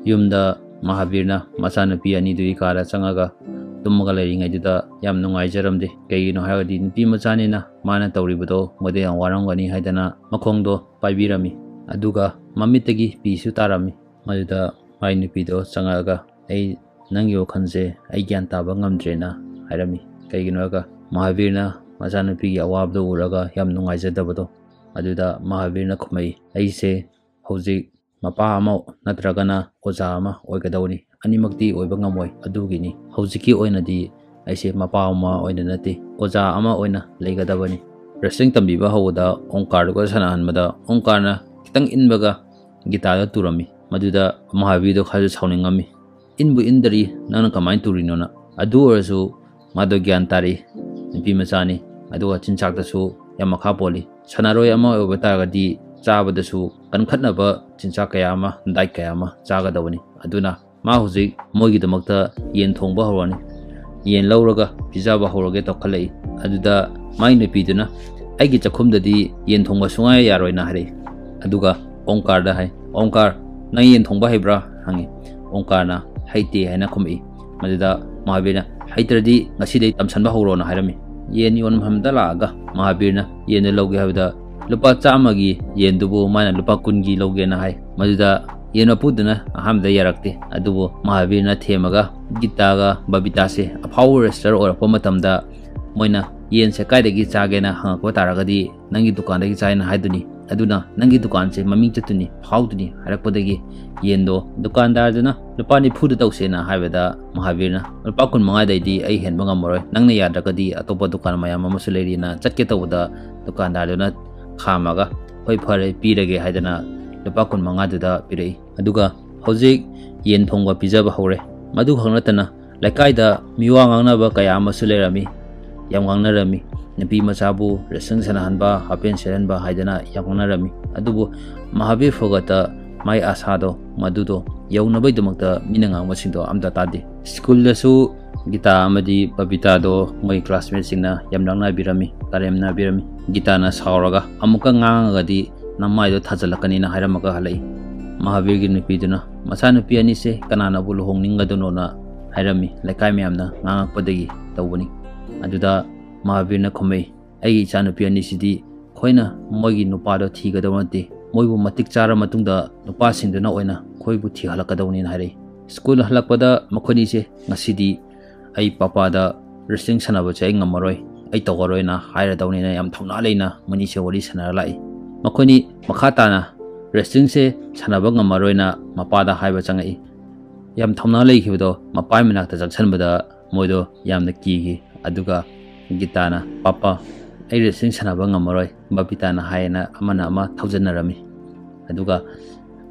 yumda mahavirna machana pi ani dui kara changaga tummaga leiringai duda yam nungai jaramde keino hayadi nupi machani na mana tawribudo mode yang warangani haidana makhongdo paibirami aduga mamitagi pisu tarami madida mai nupi do changaga ai nangyo khanse ai gyan taba ngamdrena hairami keino ga mahavirna machana pi gi awabdo uraga yam nungai jadabado aduda mahavirna khumai aise hauji mapa ama natragana oja ama oigadawni animakti oiba ngamoi adugini haujiki oinadi aise mapa ama oina nate oja ama oina leigadabani wrestling tambiba hawda omkar go sanahanmada omkarna kitang inbaga gita turami maduda mahavido khaju sauningami inbu indari nana kamai turinona adu orasu mado gyan tari nipi machani aduga chinchak dasu yamakha poli sanaroi ama obetagadi चाबदसु कनखटनब चिंचा कयामा दाइ कयामा चागदवनी अदुना मा हुजिक मोगी दमक्ता येन थोंबा हरवानी येन लौरगा पिजाबा हरगे तखलई अदुदा माइ नपीदुना आइगी चखुमददी येन थोंबा सुंगाय यारोइना हरे अदुगा ओंकार दा हाय ओंकार न येन थोंबा हेब्रा हंगी ओंकारना हाइते हाइना खुमई मदुदा महावीरना हाइत्रदी ngasiदै tamsanba hawrona hairami येन योन हमदा लागा महावीरना येन लौगे हाबदा lupa chamagi yendubu mana lupa kungi loge na hai maduda yena puduna ahamda yarakte adubu mahavirna themaga gitaga babita se aphaw wrestler or pamatamda moina yen se kaidagi chagena hangko taragadi nangi dukan dagi chaina haiduni aduna nangi dukan se maming chatuni phawduni harakpodagi yendo dukandar duna lupa ni phudu tawsena haibada mahavirna lupa kun manga daidi ai henba ngamoroi nangna yadragadi atopa dukan mayam amasuleri na chatke tawda dukandar duna khamaga hoi phare pirage haidana lupa kun manga duda pirei aduga hojik yen thongba pijaba hore madu khangnatana laikai miwa ngangna ba kaya masulerami yam ngangnarami napi machabu resang sanahanba hapen seranba haidana yangnarami adubu mahavir fogata mai asado madudo yaunabai dumakta minanga masindo amda tadi school dasu gita amadi babita do moi classmate singna yamnangna birami karemna birami gita na sauraga amuka ngangagadi namai do thajalakani na hairamaga halai mahavir gi nupiduna masana piani se kanana bulu hongninga do na hairami laikai myamna ngangakpadagi tawbani aduda mahavir na khomei ai chana piani sidi khoina mogi nupa do thiga dawante moibu matik chara matungda nupa singduna oina khoibu thi halakadawni na harai school halakpada makhoni se ngasidi ai papa da wrestling sanaba chai ngamaroi ai togoroi na haira dawni na yam thongna leina mani se wari sanara lai makhoni makhata na wrestling se sanaba ngamaroi na mapada haiba changai yam thomna leikhibido mapai manakta jangsanbada moido yamna kigi aduga Gita na papa ai racing sanaba ngamaroi babita na haina amana ama thaujanarami aduga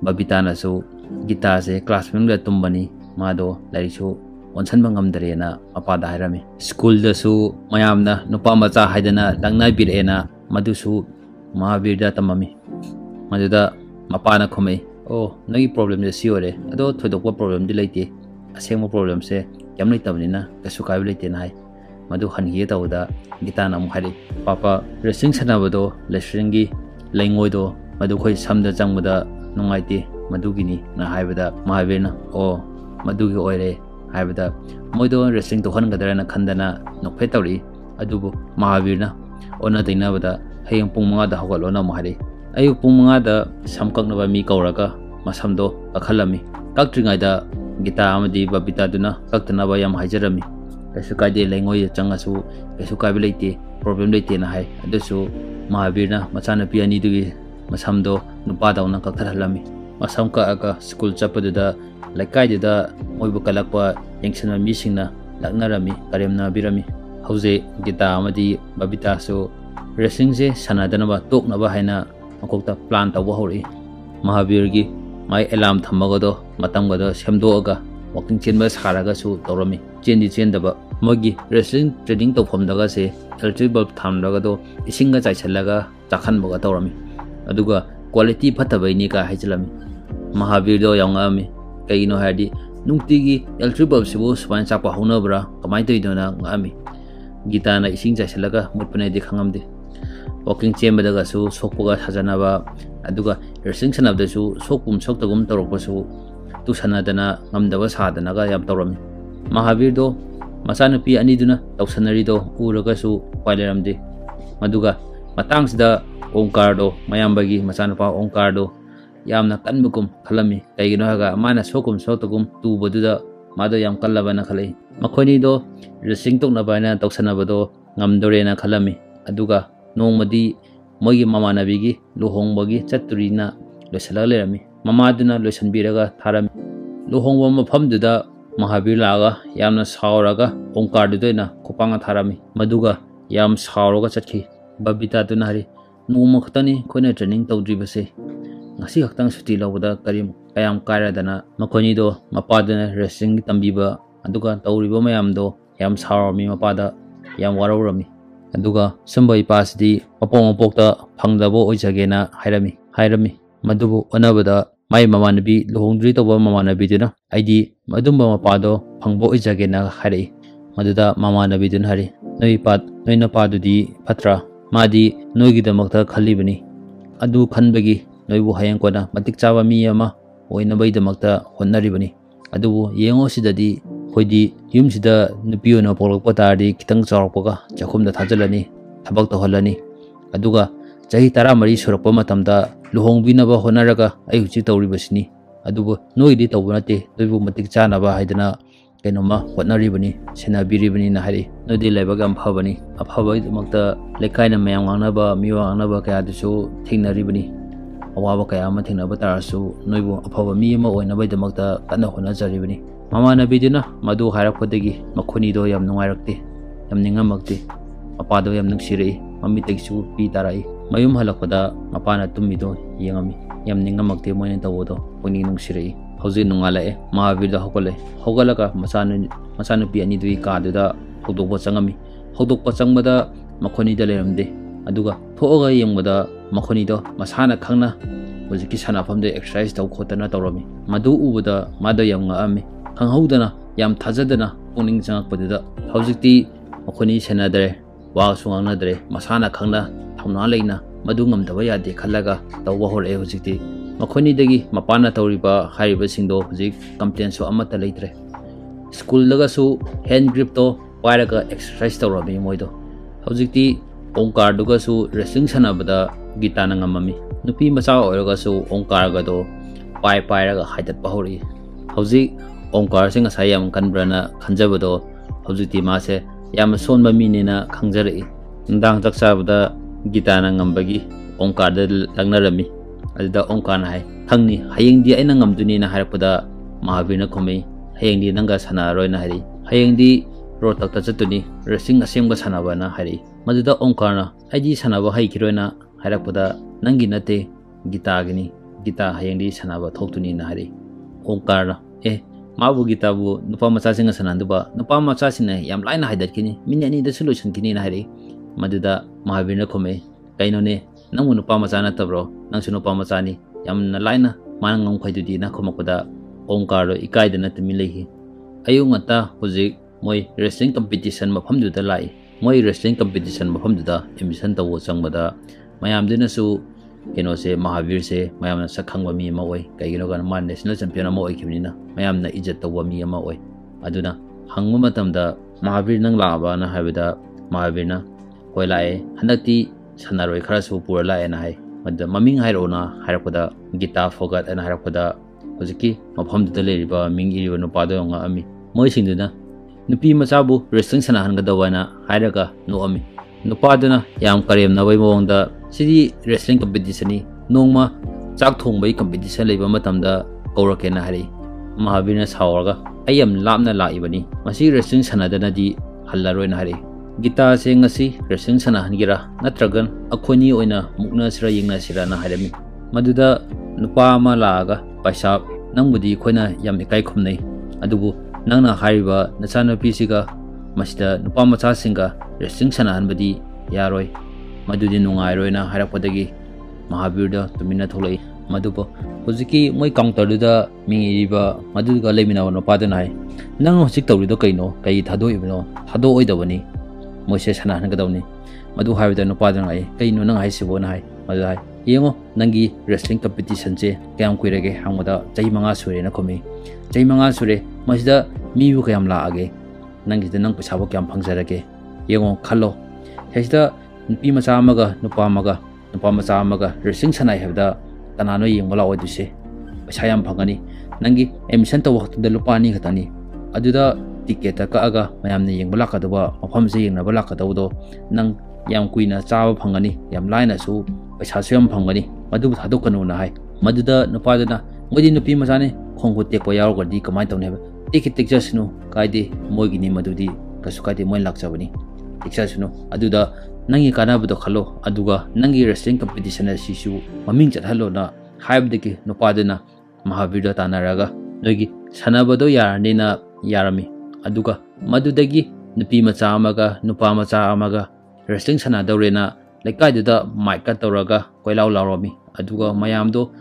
babita na su Gita se classroom da tumbani mado laisu onsanba ngamdare na apada hairami school da su mayamna nupa macha haidana langna birena madusu Mahabir da tamami maduda mapana khomei oh nagi problem de siore ado thodokwa problem di leite asengmo problem se yam leitabni na kasu kai leite na hai madu hangi tawda Gita na muhari papa racing sanabado lesringi lengoi do madu khoi samda jangmuda nungaiti madugini na haibada Mahabir na oh madugi oire haibada moido racing to hangadara na khandana nokphe tawri adubu Mahabir na ona dainabada hayang pung mga da hawalo na mahari ayu pung mga da samkak na ba mi kauraga masamdo akhalami kaktringai da Gita amadi babita duna kaktana ba yam haijarami kasu kaide lengoi changasu kasu kabi leite problem leite na hai adusu Mahabir na machana pi ani dugi masamdo nupa dauna kaktarhalami masam ka aga school chapaduda laikai da moibu kalakpa yengsanma misingna laknarami karemna birami hauze Gita amadi babita su racing se sanadanaba toknaba haina makokta plan tawba hori Mahabir gi mai alarm thamagado matamgado semdoga walking chenba saraga su torami chendi chendaba mogi racing training tofamdaga se electric bulb thamlagado isinga chaichalaga chakhanbaga torami aduga quality phatabaini ka haijalami Mahabir do yangami kaino hadi nungtigi electric bulb sibu span chakpa honabra kamai toidona ngami Gita na ising chaichalaga mutpane dikhangamde walking chembadaga su sokpuga sajanaba aduga racing sanabda su sokpum soktagum torokpa su tu sanadana ngamdaba sadanaga yam torami Mahabir do masanupi ani duna tawsanari do uraga su paileramde maduga matangsida Omkar do mayambagi masanupa Omkar do yamna kanbugum khalami kaigino haga mana sokum sotagum tubaduda mado yam kallabana khalai makhoni do racing toknabana tawsanaba do ngamdorena khalami aduga nongmadi mogi mamanabigi luhongbagi chaturina loisala lerami mamaduna loisanbiraga tharami luhongba mafamduda Mahabir laga yamna sauraga Omkar dudoina khopanga tharami maduga yam sauraga chathi babita duna hari noma khatani khoina training tawdribase ngasi haktang suti lawda karim kayam kairadana makhoni do mapadana racing tambiba aduga tawriba mayamdo yam saurami mapada yam warawrami aduga sumbai pasdi mapokta phangdabo oijagena hairami madubu onabada mai mamanabi lohongdri toba mamanabi duna aidi madumba mapado phangbo oijagena hairi maduda mamanabi dun hari noi na padudi patra madi noigi damakta khalibani adu khanbagi noibu hayang kona matik chawa mi ama oinabai damakta honnaribani adubu yengo sidadi khoidi yumsida nupiona polokpa tardi kitang chawrokpaga chakhumda thajalani thabak tohalani aduga chahi 13 surakpa matamda luhongbinaba honaraga ai huchi tawribasini adubu noidi tawbanate doibu matik chanaba haidana kenoma honnaribani senabiribani na hari nodi laibagam phabani aphabai damakta lekaina mayam nganaba miwa nganaba kaya dusu thingnaribani awaba kaya ma thingnaba tarasu noibu aphaba mi ama oinabai damakta kana honajaribani Mamanabbi duna madu harakpadagi makhoni do yam nungairakte yam ningamakte mapado yam nungsirai mamitagsu pi tarai mayum halakpada mapana tummido yengami yam ningamakte moine tawodo puni nungsirai hauji nungalae Mahabir da hogalaka masanu pi ani dui ka duda hodokpa changami hodokpa changbada makhoni da leramde aduga thoga yengbada makhoni do masana khangna hojiki sanafamde exercise taw khotana tawrami madu ubada mado yam ngaami hanghaudana yam thajadana puning changakpadida hojikti makhoni senadare wa sunganadare masana khangna thauna leina madu ngamdaba yade khallaga tawba hore hojikti makhoni dagi mapana tawriba hariba singdo hojik complaint so amata leitre school daga su hand grip to pairaga exercise tawrami moido hojikti Omkar duga su racing sanabada Gita na ngamami nupi macha oiraga su Omkar ga do pairaga haidat bahori hojik Omkar sing asayam kanbrana khanjabado hojiti mase yam sonba minena khangjarai ndang jaksabada Gita na ngambagi Omkar da lagnarami adda Omkar na hai khangni hayeng di aina ngamduni na harapada Mahabir na khomei hayengdi nanga sanaroi na hari hayengdi road takta chatuni wrestling asemga sanaba na hari maduda Omkarna aidi sanaba haikiroina hairakpada nangi nate gita gini gita hayengdi sanaba thoktuni na hari Omkarna mabu gita bu nupa macha singa sananduba nupa macha sina yam laina haidat kini mini ani da solution kini na hari maduda Mahabir na khome kaino ne nangmu nupa macha na tabro nangsu nupa macha ni yam na laina manang ngom khaidudi na khomakoda Omkar ikai da na tumi lehi ayu ngata hojik moi wrestling competition mafam du da lai moi wrestling competition mafam du da admission tawo changmada mayam dina su keno se Mahabir se mayam na sakhangwa mi ma oi kaigino gan man national champion ma oi kimnina mayam na ijat tawa mi ma oi aduna hangma matamda Mahabir nang laaba na habida Mahabir na koi lae hanakti sanaroi khara su pura lae na hai mada maming hairo na harakoda Gita Phogat ana harakoda hojiki mafam du da leriba ming iriba no pado nga ami moi singduna nupi machabu wrestling sanahan gadawana hairaga no ami nupaduna yam karem na bai mawangda sidi wrestling competition ni nongma chak thongbai competition leiba matamda kaurake na hari Mahabir na sawarga ayam lamna laibani masi wrestling sanadana di hallaroi na hari Gita se ngasi wrestling sanahan gira natragan akhoni oina mukna sira yingna sira na harami maduda nupa ma laaga paisa nangbudi khoina yam ikai khumnei adubu nangna hariba nachana pisiga masida nupa macha singa wrestling sanahan badi yaroi madudi nungai roina harapadagi Mahabir da tumina tholai madubo hojiki moi counter da mingiriba maduga lemina no padanai nang hojik tawrido kaino kai thado ibno thado oidabani moise sanahan gadawni madu haibida no padanai kaino nang haisibo na hai madu hai yengo nangi wrestling competition che kayam kuirege hangmada chai manga sure na khomi chai manga sure masida mibu kayam la age nangi da nang pasabo kyam phangjarage yengo khallo hesida nupi macha amaga nupa macha amaga wrestling sanai habda tanano yengbola oduse paisa yam phangani nangi admission to wakta lupani khatani aduda ticket ka aga mayamne yengbola kadaba mafam se yengna bala kadawdo nang yam kuina chawa phangani yam laina su paisa syam phangani madu thado kanu na hai maduda nupadana ngodi nupi macha ne khongko tekpo yaw gadi kamai tawne ba ticket jasnu kaide moigi ni madudi kasu kaide moi lakchabani tikchasnu aduda nangi kanabado khalo aduga nangi wrestling competition asisu maming chathalo na haibdeki nupadana Mahabir da tanaraga nogi sanabado yarnina yarami aduga madudagi nupi macha amaga nupa macha amaga wrestling sanadawrena lekai mic ka tawraga koilaw lawrami aduga mayamdo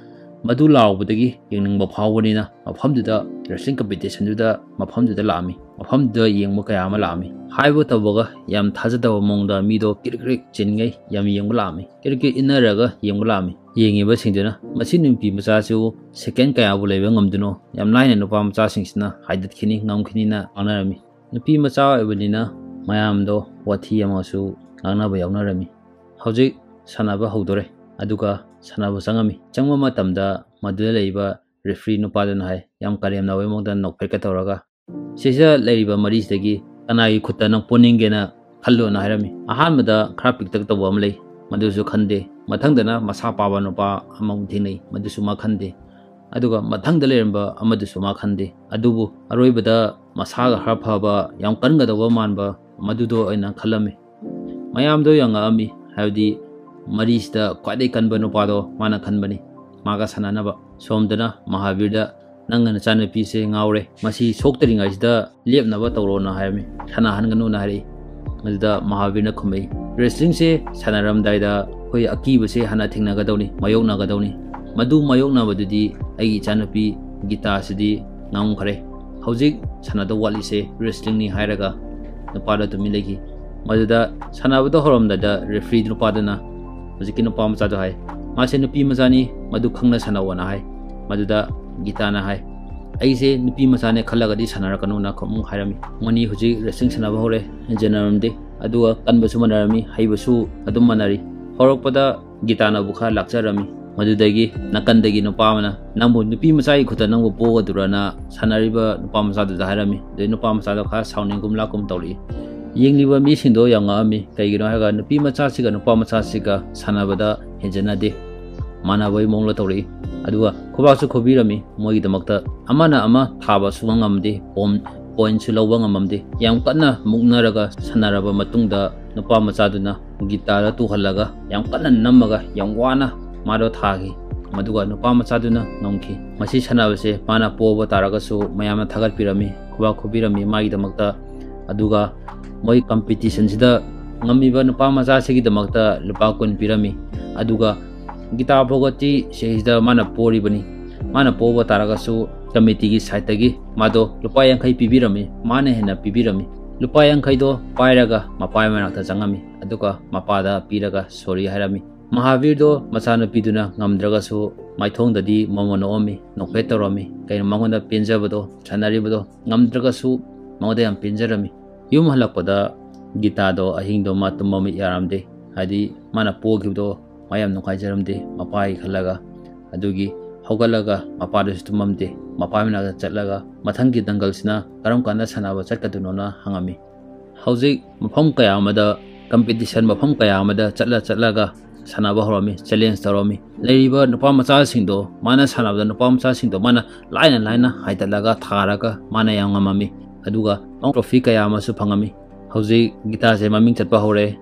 madu lawbudagi yengning phawani na mafamduda wrestling competition duda mafamduda lami mafamduda yengmo kaya ma lami haibo taboga yam thajadawa mongda mido kirkrik chingai yam yengmo lami kirki inaraga yengmo lami yengiba singduna masi numpi macha chu second kaya bu leba ngamduno yam laina nupa macha singsina haidat khini ngamkhini na anarami nupi macha ebunina mayamdo wathi amasu nganaba yawnarami hojik sanaba hodore aduga sanaba sangami changma matamda madula leiba referee nupadana hai yam karem na wemongda nokper ka tawraga sisa leiba marisdagi kanai khutta nang poningena khallo na harami ahanmada khara piktak tawa amlei madusu khande mathangdana masa paba nupa among thinei madusu ma khande aduga mathangda leramba amadusu ma khande adubu aroibada masaga har phaba yam kanga dawa manba madudo aina khalame mayamdo yanga ami haudi marisda kwadai kanba nupado mana khanbani maga sananaba somdana Mahabir da nangana chana pise ngaure masi soktringa isda lepnaba tawrona haimi thana hanganu na hari maduda Mahabir na khumei wrestling se sanaram daida hoi akiba se hana thingna gadawni mayokna gadawni madu mayokna badudi ai chana pi Gita sidi ngam khare hojik sanada wali se wrestling ni hairaga nupada tumi legi maduda sanabado horomda da referee nupadana hojiki nupa macha do hai mase nupi macha ni madu khangna sanawana hai maduda Gita na hai aise nupi macha ne khalaga di sanara kanu na khamu hairami mani hojik wrestling sanaba hore generam de aduga kanbasu manarami haibasu adum manari horokpada Gita na bukha lakcharami madudagi nakandagi nupa mana nambu nupi macha I khuta nangbu poga durana sanariba nupa macha da hairami de nupa macha da kha sauningum lakum tawli yengliba mi sindo yanga ami kaigino haga nupi macha siga nupa macha siga sanabada henjana de mana bai mongla tawli aduga khobasu khobirami mogi damakta amana ama thaba sunga ngamdi point su lawba ngamamdi yam kanna muknaraga sanaraba matungda nupa machaduna gitara tu halaga yam kanna namaga yam wana mado thagi maduga nupa machaduna ngomki masi sanabase pana poba taragasu mayamna thagat pirami khoba khobirami magi damakta aduga moi competition sida ngamiba nupa macha segi damakta lupa kun pirami aduga gita bogati sehida mana pori bani mana poba taragasu committee gi side tagi mado lupa yang khai pibirami mane hena pibirami lupa yang khai do pairaga mapai manakta jangami aduga mapada piraga sorry harami Mahavir do masana piduna ngamdraga su maithong dadi mamono omi nokpetoromi kain mangonda pinjabado chanaribado ngamdraga su mangoda yam pinjarami yum halakpada gita do ahing do matumami yaramde hadi mana pogibdo mayam nokaijaramde mapai khalaga adugi hogalaga mapada stumamde mapai mena chatlaga mathangi dangal sina karam kana sanaba chatkadunona hangami hauji mafam kaya amada competition mafam kaya amada chatlaga sanaba horami challenge toromi leiba nupa macha singdo mana sanabda nupa macha singdo mana laina haitalaga tharaga mana yangamami aduga trophy kaya amasu phangami hauji gita se maming chatpa hore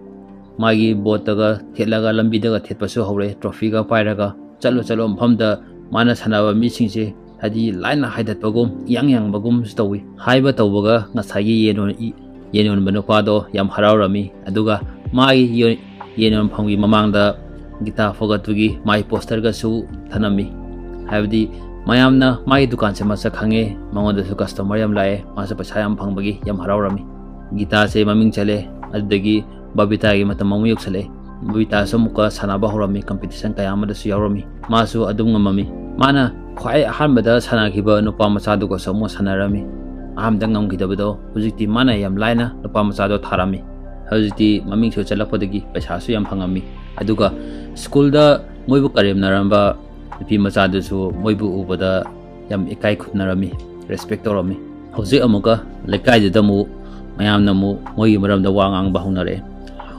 magi botaga thelaga lambi daga thetpasu hore trophy ga pairaga chalo mhamda mana sanaba mi singse hadi laina haidatpagum yang bagum stowi haiba tawbaga ngasagi yenon banupa do yam harawrami aduga magi yenon phangi mamangda gita fogatugi mai poster ga su thanami habdi mayamna mai dukan se masa khange mangonda su customer yam lae masa paisa yam phangbagi yam harawrami gita se maming chale adagi babita gi matamam yok chale babita samuka sanaba horami competition kaya amada su yawrami masu adum ngamami mana khwai ahanbada sanakiba nupa machadu ko samo sanarami ahamda ngamgidabado hujikti mana yam laina nupa machado tharami hujikti maming su chalapodagi paisa su yam phangami aduga school da moibu karemnaramba nupi machadu su moibu ubada yam ekai khupnarami respect torami hujik amuka lekai damu mayamna mu moi maramda wangang bahunare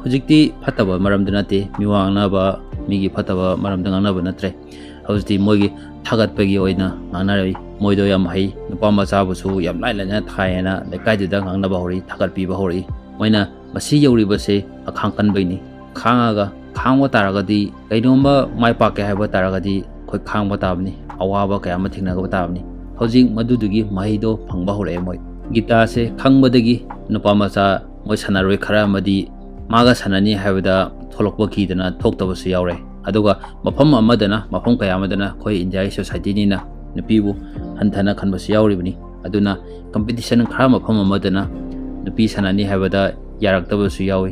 hujikti phataba maramda nate miwangna ba migi phataba maramda ngana ba natre hujikti moigi thagat pegi oina nganari moido yam hai nupa machabu su yam lailana thaena lekai da ngangna ba hori thagat pi ba hori moina masi yori base akhangkan baini khangaga khangwa taragadi kainomba mai pa ke haiba taragadi khoi khangba tabni awaba kaya ma thingna ga tabni hojing madudugi maido phangba hore moi gita se khangbadagi nupa macha moi sanaroi khara madi maga sanani haibada tholokba kidana thoktabu su yaure aduga mafam amadana mafam kaya amadana khoi india society ni na nupibu hanthana khanba su yauri bani aduna competition khara mafam amadana nupi sanani haibada yaraktabu su yawi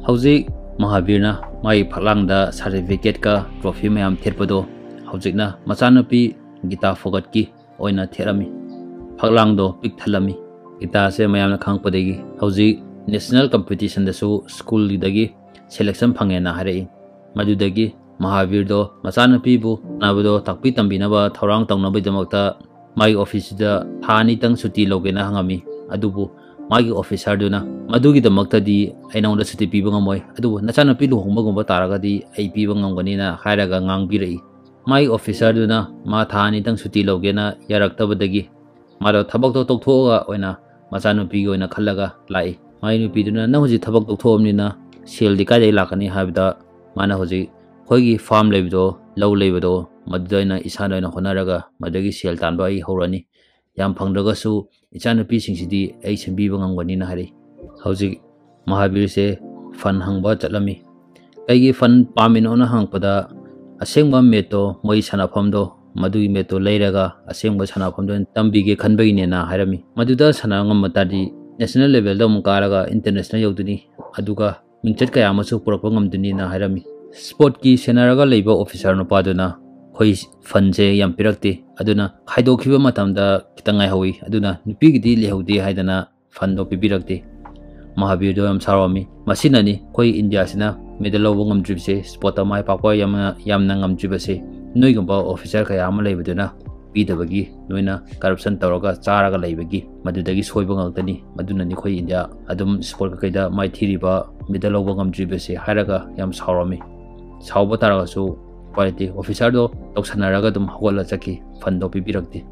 hauji mahabirna mai phalangda certificate ka trophy mayam therpado haujikna machanupi gita fogat ki oina therami phalangdo pik thalami gita se mayamna khangpadegi hauji national competition da su school dagi selection phangena hare madudagi mahabir do machanupi bu nabado takpi tambina ba thorang tongnabai damakta mai office da thani tang suti logena hangami adubu magi officer duna madugi damakta di aina onda suti piba ngamoi adubu nachana pi luhongba gumba taragadi ai piba ngamgani na hairaga ngangbirei mai officer duna ma thani tang suti logena yaraktabadagi maro thabak to tokthoga oina machanu pi oina khallaga lai mai nu pi duna na hoji thabak tokthomnina sel di kai lakani habda mana hoji khoigi farm lebido law lebido madudaina isana oina honaraga madagi sel tanba ai horani yam phangdaga su ichana pi singsidi ai sembi bangangwani na hari hauji mahabir se fan hangba chatlami kaigi fan pamin ona hangpada asengba meto moi sanafam do madui meto leiraga asengba sanafam do tambige khanbai ne na harami maduda sanangam matadi national level da mukaraga international yoduni aduga mingchat kaya masu purakpa ngamduni na harami sport ki senaraga leiba officer no paduna khoi fanje yam pirakti aduna khaidokhiba matamda kitangai hawi aduna nupi gidi lehudi haidana fando pibirakti mahabir do yam sarami masinani khoi india sina medal lobo ngamjibse sport mai pakwa yamna ngamjibase noigamba officer kaya ama leibaduna pidabagi noina corruption tawraga charaga leibagi madudagi soiba ngangtani madunani khoi india adum sport kaida mai thiriba medal lobo ngamjibase haraga yam sarami sauba taraga su quality officer do tok sanaraga dum hawala chaki fund do pibirakti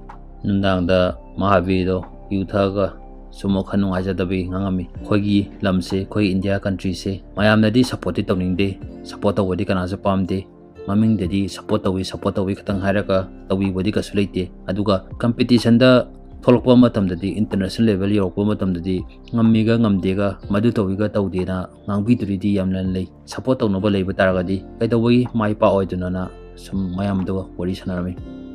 nundang da Mahavir do yuthaga sumo khanu aja dabi ngangami khogi lamse khoi India country se mayam nadi support tawning de support tawdi kana sa pamde maming dedi support tawi khatang haraka tawi bodi ka suleite aduga competition da tholokpa matam dadi international level yorokpa matam dadi ngammiga ngamdega madu tawiga tawdena ngangbi duridi yamlan lei support tawnoba leiba taragadi kaidawai mai pa oiduna na sum mayam do wari sanarami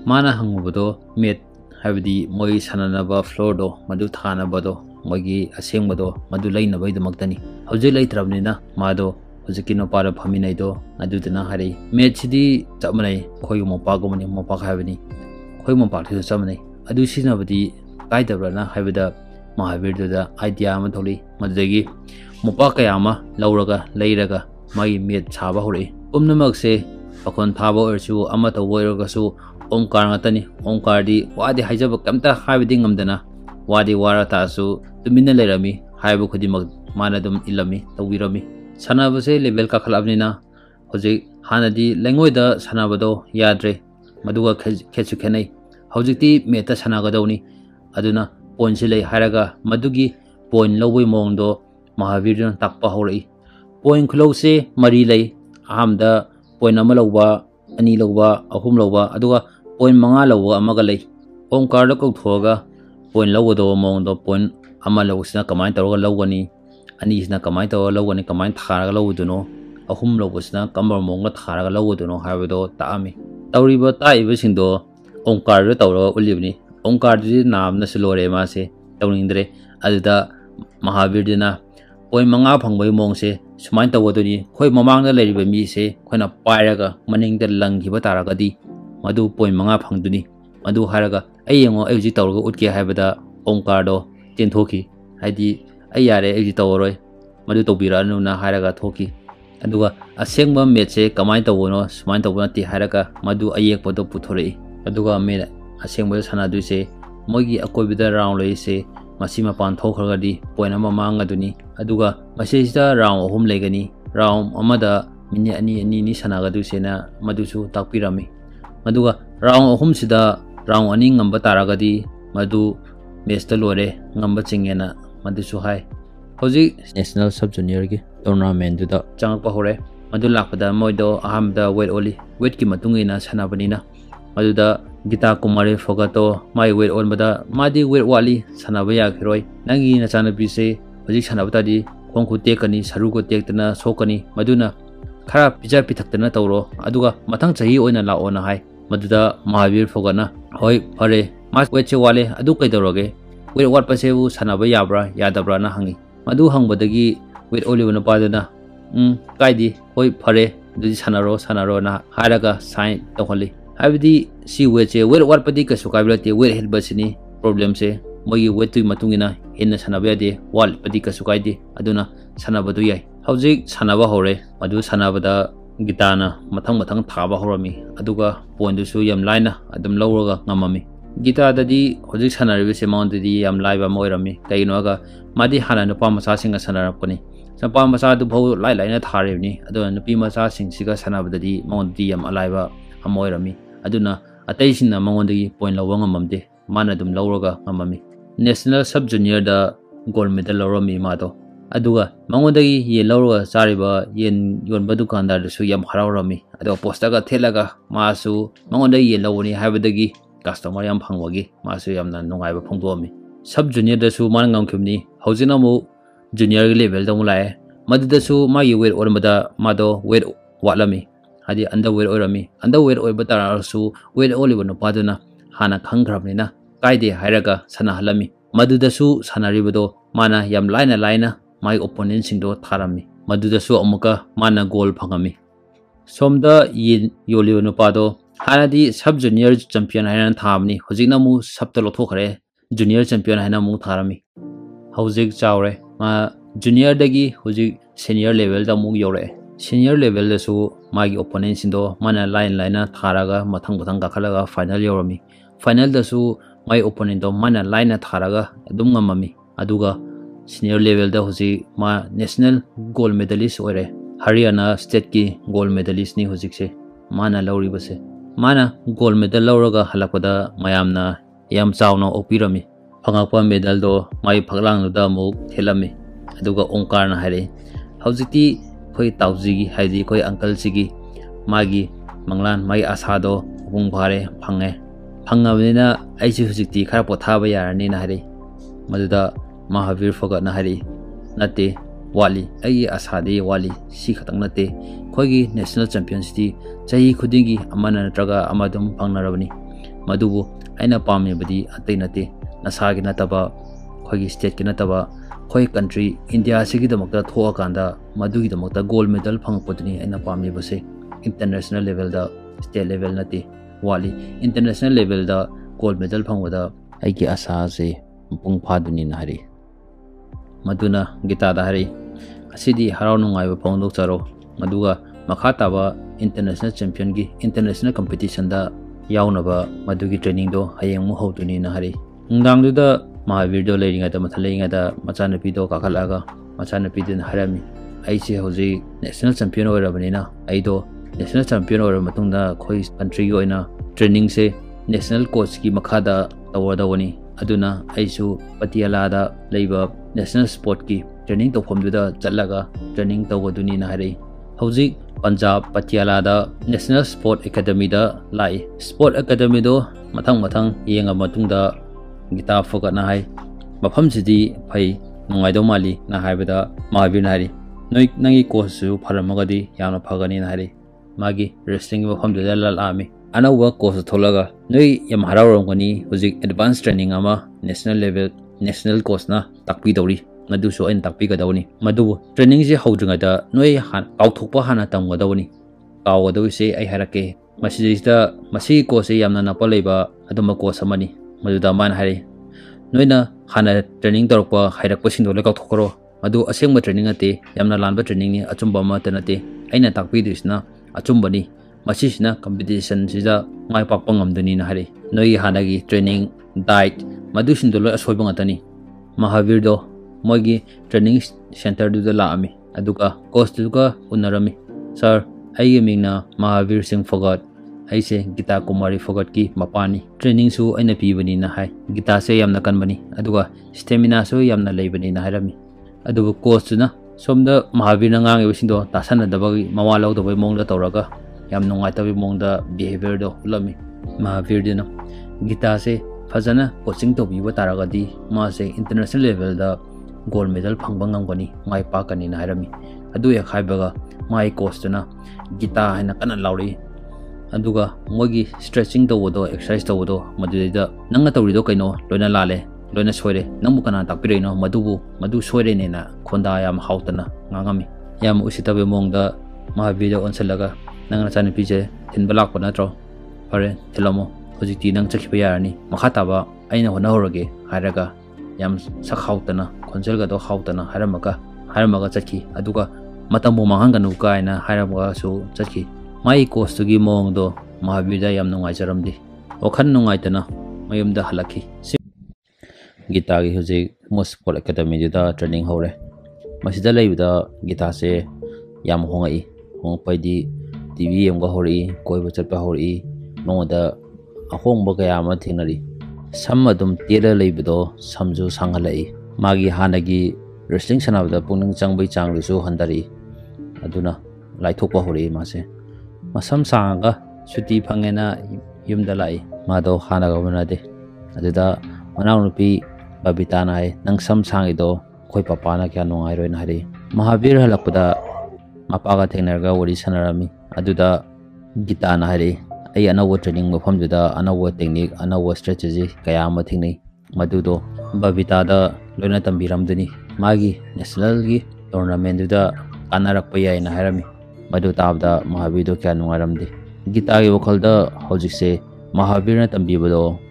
mana hangubodo met habdi moi sananaba floor do madu thana bado moigi aseng bado madu laina bai damaktani hauji lai trabnina mado hojikino para phaminai do adudana hari met sidi chamanai khoi mopa gomani mopa khabani khoi mopa thu chamanai adu sinabadi kaidabrana habida Mahavir da idea ma tholi madagi mopa kayama lauraga leiraga mai met chaba hore umnamak se pakon thaba orchu ama to woiraga su omkar ngatani omkar di wadi haijaba kamta habidi ngamdana wadi wara ta su tumina lerami haibu khudimak mana dum ilami tawirami sanabase level ka khalabnina hoji hanadi lengoida sanabado yadre maduga khechu khenai hojikti meta sanagadawni aduna point silai haraga madugi point lowoi mongdo Mahavir takpa horai point khulose mari lei ahamda point ama lowba ani lowba ahum lowba aduga point manga lowba amaga lei omkar da kokthoga point lowdo mongdo point ama lowsina kamai tawga lowgani ani isna kamai taw lowgani kamai tharaga lowduno ahum lowbasna kamar monga tharaga lowduno habado taami tawriba taiba sindo omkar da tawra ulibni omkar di nam na silore ma se tawningdre aduda Mahavir dina point manga phangbai mongse sumain tawdoni khoi mamang da leriba mi se khoina pairaga maning da langhiba taragadi madu point manga phangduni madu haraga ayengo ayji tawrga utke haibada omkar do tin thoki haidi ayare ayji tawroi madu tobira nu na haraga thoki aduga asengba metse kamai tawno sumain tawna ti haraga madu ayek podo puthore aduga me asengba sana duise mogi akobida round leise masima pan thokhragadi point ama mangaduni aduga masejida round ahum legani round amada mini ani sanagadu sena madusu takpirami maduga round ahum sida round ani ngamba taragadi madu match ta lore ngamba chingena madusu hai hoji national sub junior gi tournament da changpa hore madu lakpada moido ahamda weight oli weight ki matungina sanabanina maduda Gita Kumari Fogato mai weight on bada madi weight wali sanaba ya khiroi nangi na chana bise hojik sanabata di khongku tekani sarugo tektana sokani maduna khara pija pithaktana tawro aduga mathang chahi oina la ona hai maduda Mahavir Fogana hoi phare mas weight che wale adu kai doroge weight wat pasebu sanaba yabra yadabra na hangi madu hangbadagi weight olibana padana kaidi hoi phare dudi sanaro na haraga sign tokholi habidi si weight wat padi ka sukabilate weight head basini problem se mogi weight tu matungina henna sanaba de wal padi ka sukaide aduna sanaba du yai hojik sanaba hore madu sanabada gitana mathang thaba horami aduga point du su yam laina adum lawraga ngamami gita dadi hojik sanaribe se mount di yam laiba moirami kaino ga madi hana no pamasa singa sanarapani sapa masa du bho laina tharibni aduna nupi masa singsiga sanabada di mount di yam alaiba amoirami aduna ataisina mangondagi point lawang ngamamde mana dum lawraga ngamami national sub junior da gold medal lawrami mado aduga mangondagi ye lawraga chariba yen yonba dukandar su yam harawrami ado postaga thelaga masu mangondagi ye lawni habadagi customer yam phangwagi masu yamna nungaiba phongdoami sub junior da su man ngamkhimni hojina mu junior level da mulai maduda su magi weight ormada mado weight walami hadi underwear orami underwear oibata su weight oliver no paduna hana khangkrabnina kaide hairaga sana halami maduda su sanaribado mana yam laina mai opponent singdo tharami maduda su amuka mana goal phangami somda yin yoliyo no pado hanadi sub junior champion haina thamni hojikna mu sabta lothokre junior champion haina mu tharami hojik chawre ma junior dagi hojik senior level da mu yore senior level da su magi opponent sindo mana line tharaga mathang gakhalaga final yorami final da su mai opponent do mana line tharaga adum ngamami aduga senior level da hoji ma national gold medalist ore Haryana state ki gold medalist ni hojik se mana lauribase mana gold medal lauraga halakpada mayamna yam chawna opirami phangakpa medal do mai phaglang da mu thelami aduga onkar na hare haujiti khoi tauji gi haidi khoi uncle sigi magi manglan mai asa do bung phare phange phangabina aisi hujiti khara pothaba yarani na hare maduda Mahavir Phogat na hari nate wali ai asade wali si khatang nate khoigi national championship chahi khudingi amana natraga amadum phangnarabani madubu aina pamme badi atai nate nasagi nataba khoigi state ki nataba khoi country India sigi damakta thoa kanda madugi damakta gold medal phangpotni aina pamme base international level da state level nate wali international level da gold medal phangwada aigi asa se pung phaduni na hari maduna gita da hari asidi harau nungai ba phongdok charo maduga makha taba international champion gi international competition da yauna ba madugi training do hayeng mu hotuni na hari ngdang du da Mahavir do leiringa da mathalenga da machana pi do kakalaga machana pi din harami aise hoji national champion orabani na aido national champion ora matungda khoi country gi oina training se national coach ki makha da tawada wani aduna aisu Patiala da leiba national sport ki training to phom da chalaga training to goduni na hari hauji Punjab Patiala da national sport academy da lai sport academy do mathang yenga matungda Gita Phogat na hai mafam sidi phai nungai do mali na haibada Mahavir na hari noi nangi coach su pharamagadi yamna phagani na hari magi wrestling mafam da lalami anawa course tholaga noi yam harawrongani hojik advanced training ama national level national course na takpi dawri madu so en takpi ga dawni madu training je hawdringa da noi han pauthokpa hana tamga dawni kawa dawi se ai harake masida masi course yamna napa leiba aduma course amani madu da man hari noina hana training dorpa hairakpa singdo le kauthokro madu asengma training ate yamna lanba training ni achumba ma tanate aina takpi disna achumbani masisina competition sida ngai pak pangamduni na hari noi hanagi training diet madu sindolo asoibang atani Mahavir do moigi training center du da laami aduka coach duka unarami sir ai mingna Mahavir Singh Phogat aise Gita Kumari Phogat ki mapani training su aina pibani na hai Gita se yamna kanbani aduka stamina su yamna leibani na harami adubu coach na somda Mahavir na ngang ebisindo tasana dabagi mawalaw dabai mongda tawraga yam nungai tabi mongda behavior do ulami Mahavir dina Gita se fazana coaching to biwa taragadi ma se international level da gold medal phangba ngamgani ngai pa kani na harami adu ya khaibaga mai coach na Gita haina kana lauri aduga mogi stretching to wodo exercise to wodo madida nanga tawri do kaino loina lale loina soire namu kana takpire no madu soire ne na khonda yam hautana ngangami yam usitabe mongda Mahavir onsalaga nang chani pije thin balak pa natro pare thelamo hojiti nang chakhiba yarani makhataba aina hona horage haraga yam sakhautana khonjelga do hautana haramaga chakhi aduga matamu mahanganu kaina haramaga su chakhi mai coach tu gi mong do Mahavir da yam nungai charamdi okhan nungai tana mayum da halakhi Gita gi hoji sport academy da training hore masida leibda Gita se yam hongai hongpaidi TV yamga hori koiba chatpa hori noda ahongba kaya ma thinari samadum tera leibdo samju sanghalai magi hanagi wrestling sanabda pungning changbai changlusu handari aduna laithokpa hori mase masam sanga suti phangena yumda lai mado hanaga banade aduda manaw nupi Babita nai nang sam sangi do khoi papa na kya nungai roi na hari Mahavir halakpada mapaga thengnerga wari sanarami aduda Gita na hari ai anawa training mafam juda anawa technique anawa strategy kaya ama thingnei madudo Babita da loina tambiram duni magi national gi tournament juda kanarakpa yai na harami madu tabda Mahavir do kya nungaramdi Gita gi wakhalda hojikse Mahavir na tambibado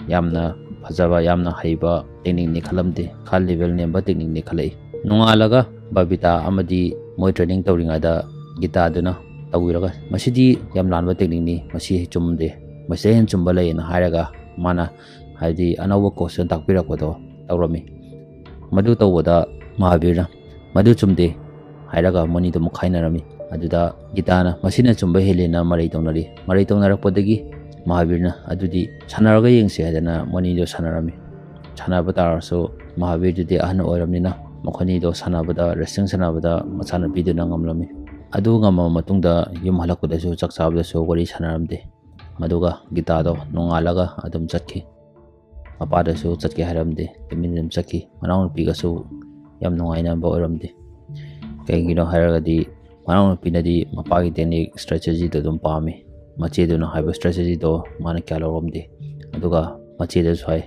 yamna fajaba yamna haiba technique ni khalamde khal level ne ba technique ni khalai nungalaga Babita amadi moi training tawringa da Gita duna tawiraga masidi yam lanba technique ni masi chumde masi hen chumba lai na haraga mana haidi anawa question takpirak wado tawrami madu tawada Mahavir na madu chumde hairaga moni to mukhainarami aduda Gitana masina chumba helena marai tongnarapodagi Mahabirna adudi sanaraga yengse hadana mani do sanarami sanaba taraso Mahabir dudi ahna oiramnina makhani do sanabada wrestling sanabada machana biduna ngamlami adu ngama matungda yum halakudasу chaksabdasu wari sanaramde maduga Gita do nongalaga adum chatki mapadasu chatki haramde teminam chaki manaun pigasu yam nongaina ba oiramde kaigino haragadi manaun pinadi mapagi technique strategy do dum pami macheduna haiba strategy do mana kyaloromde aduga macheda sai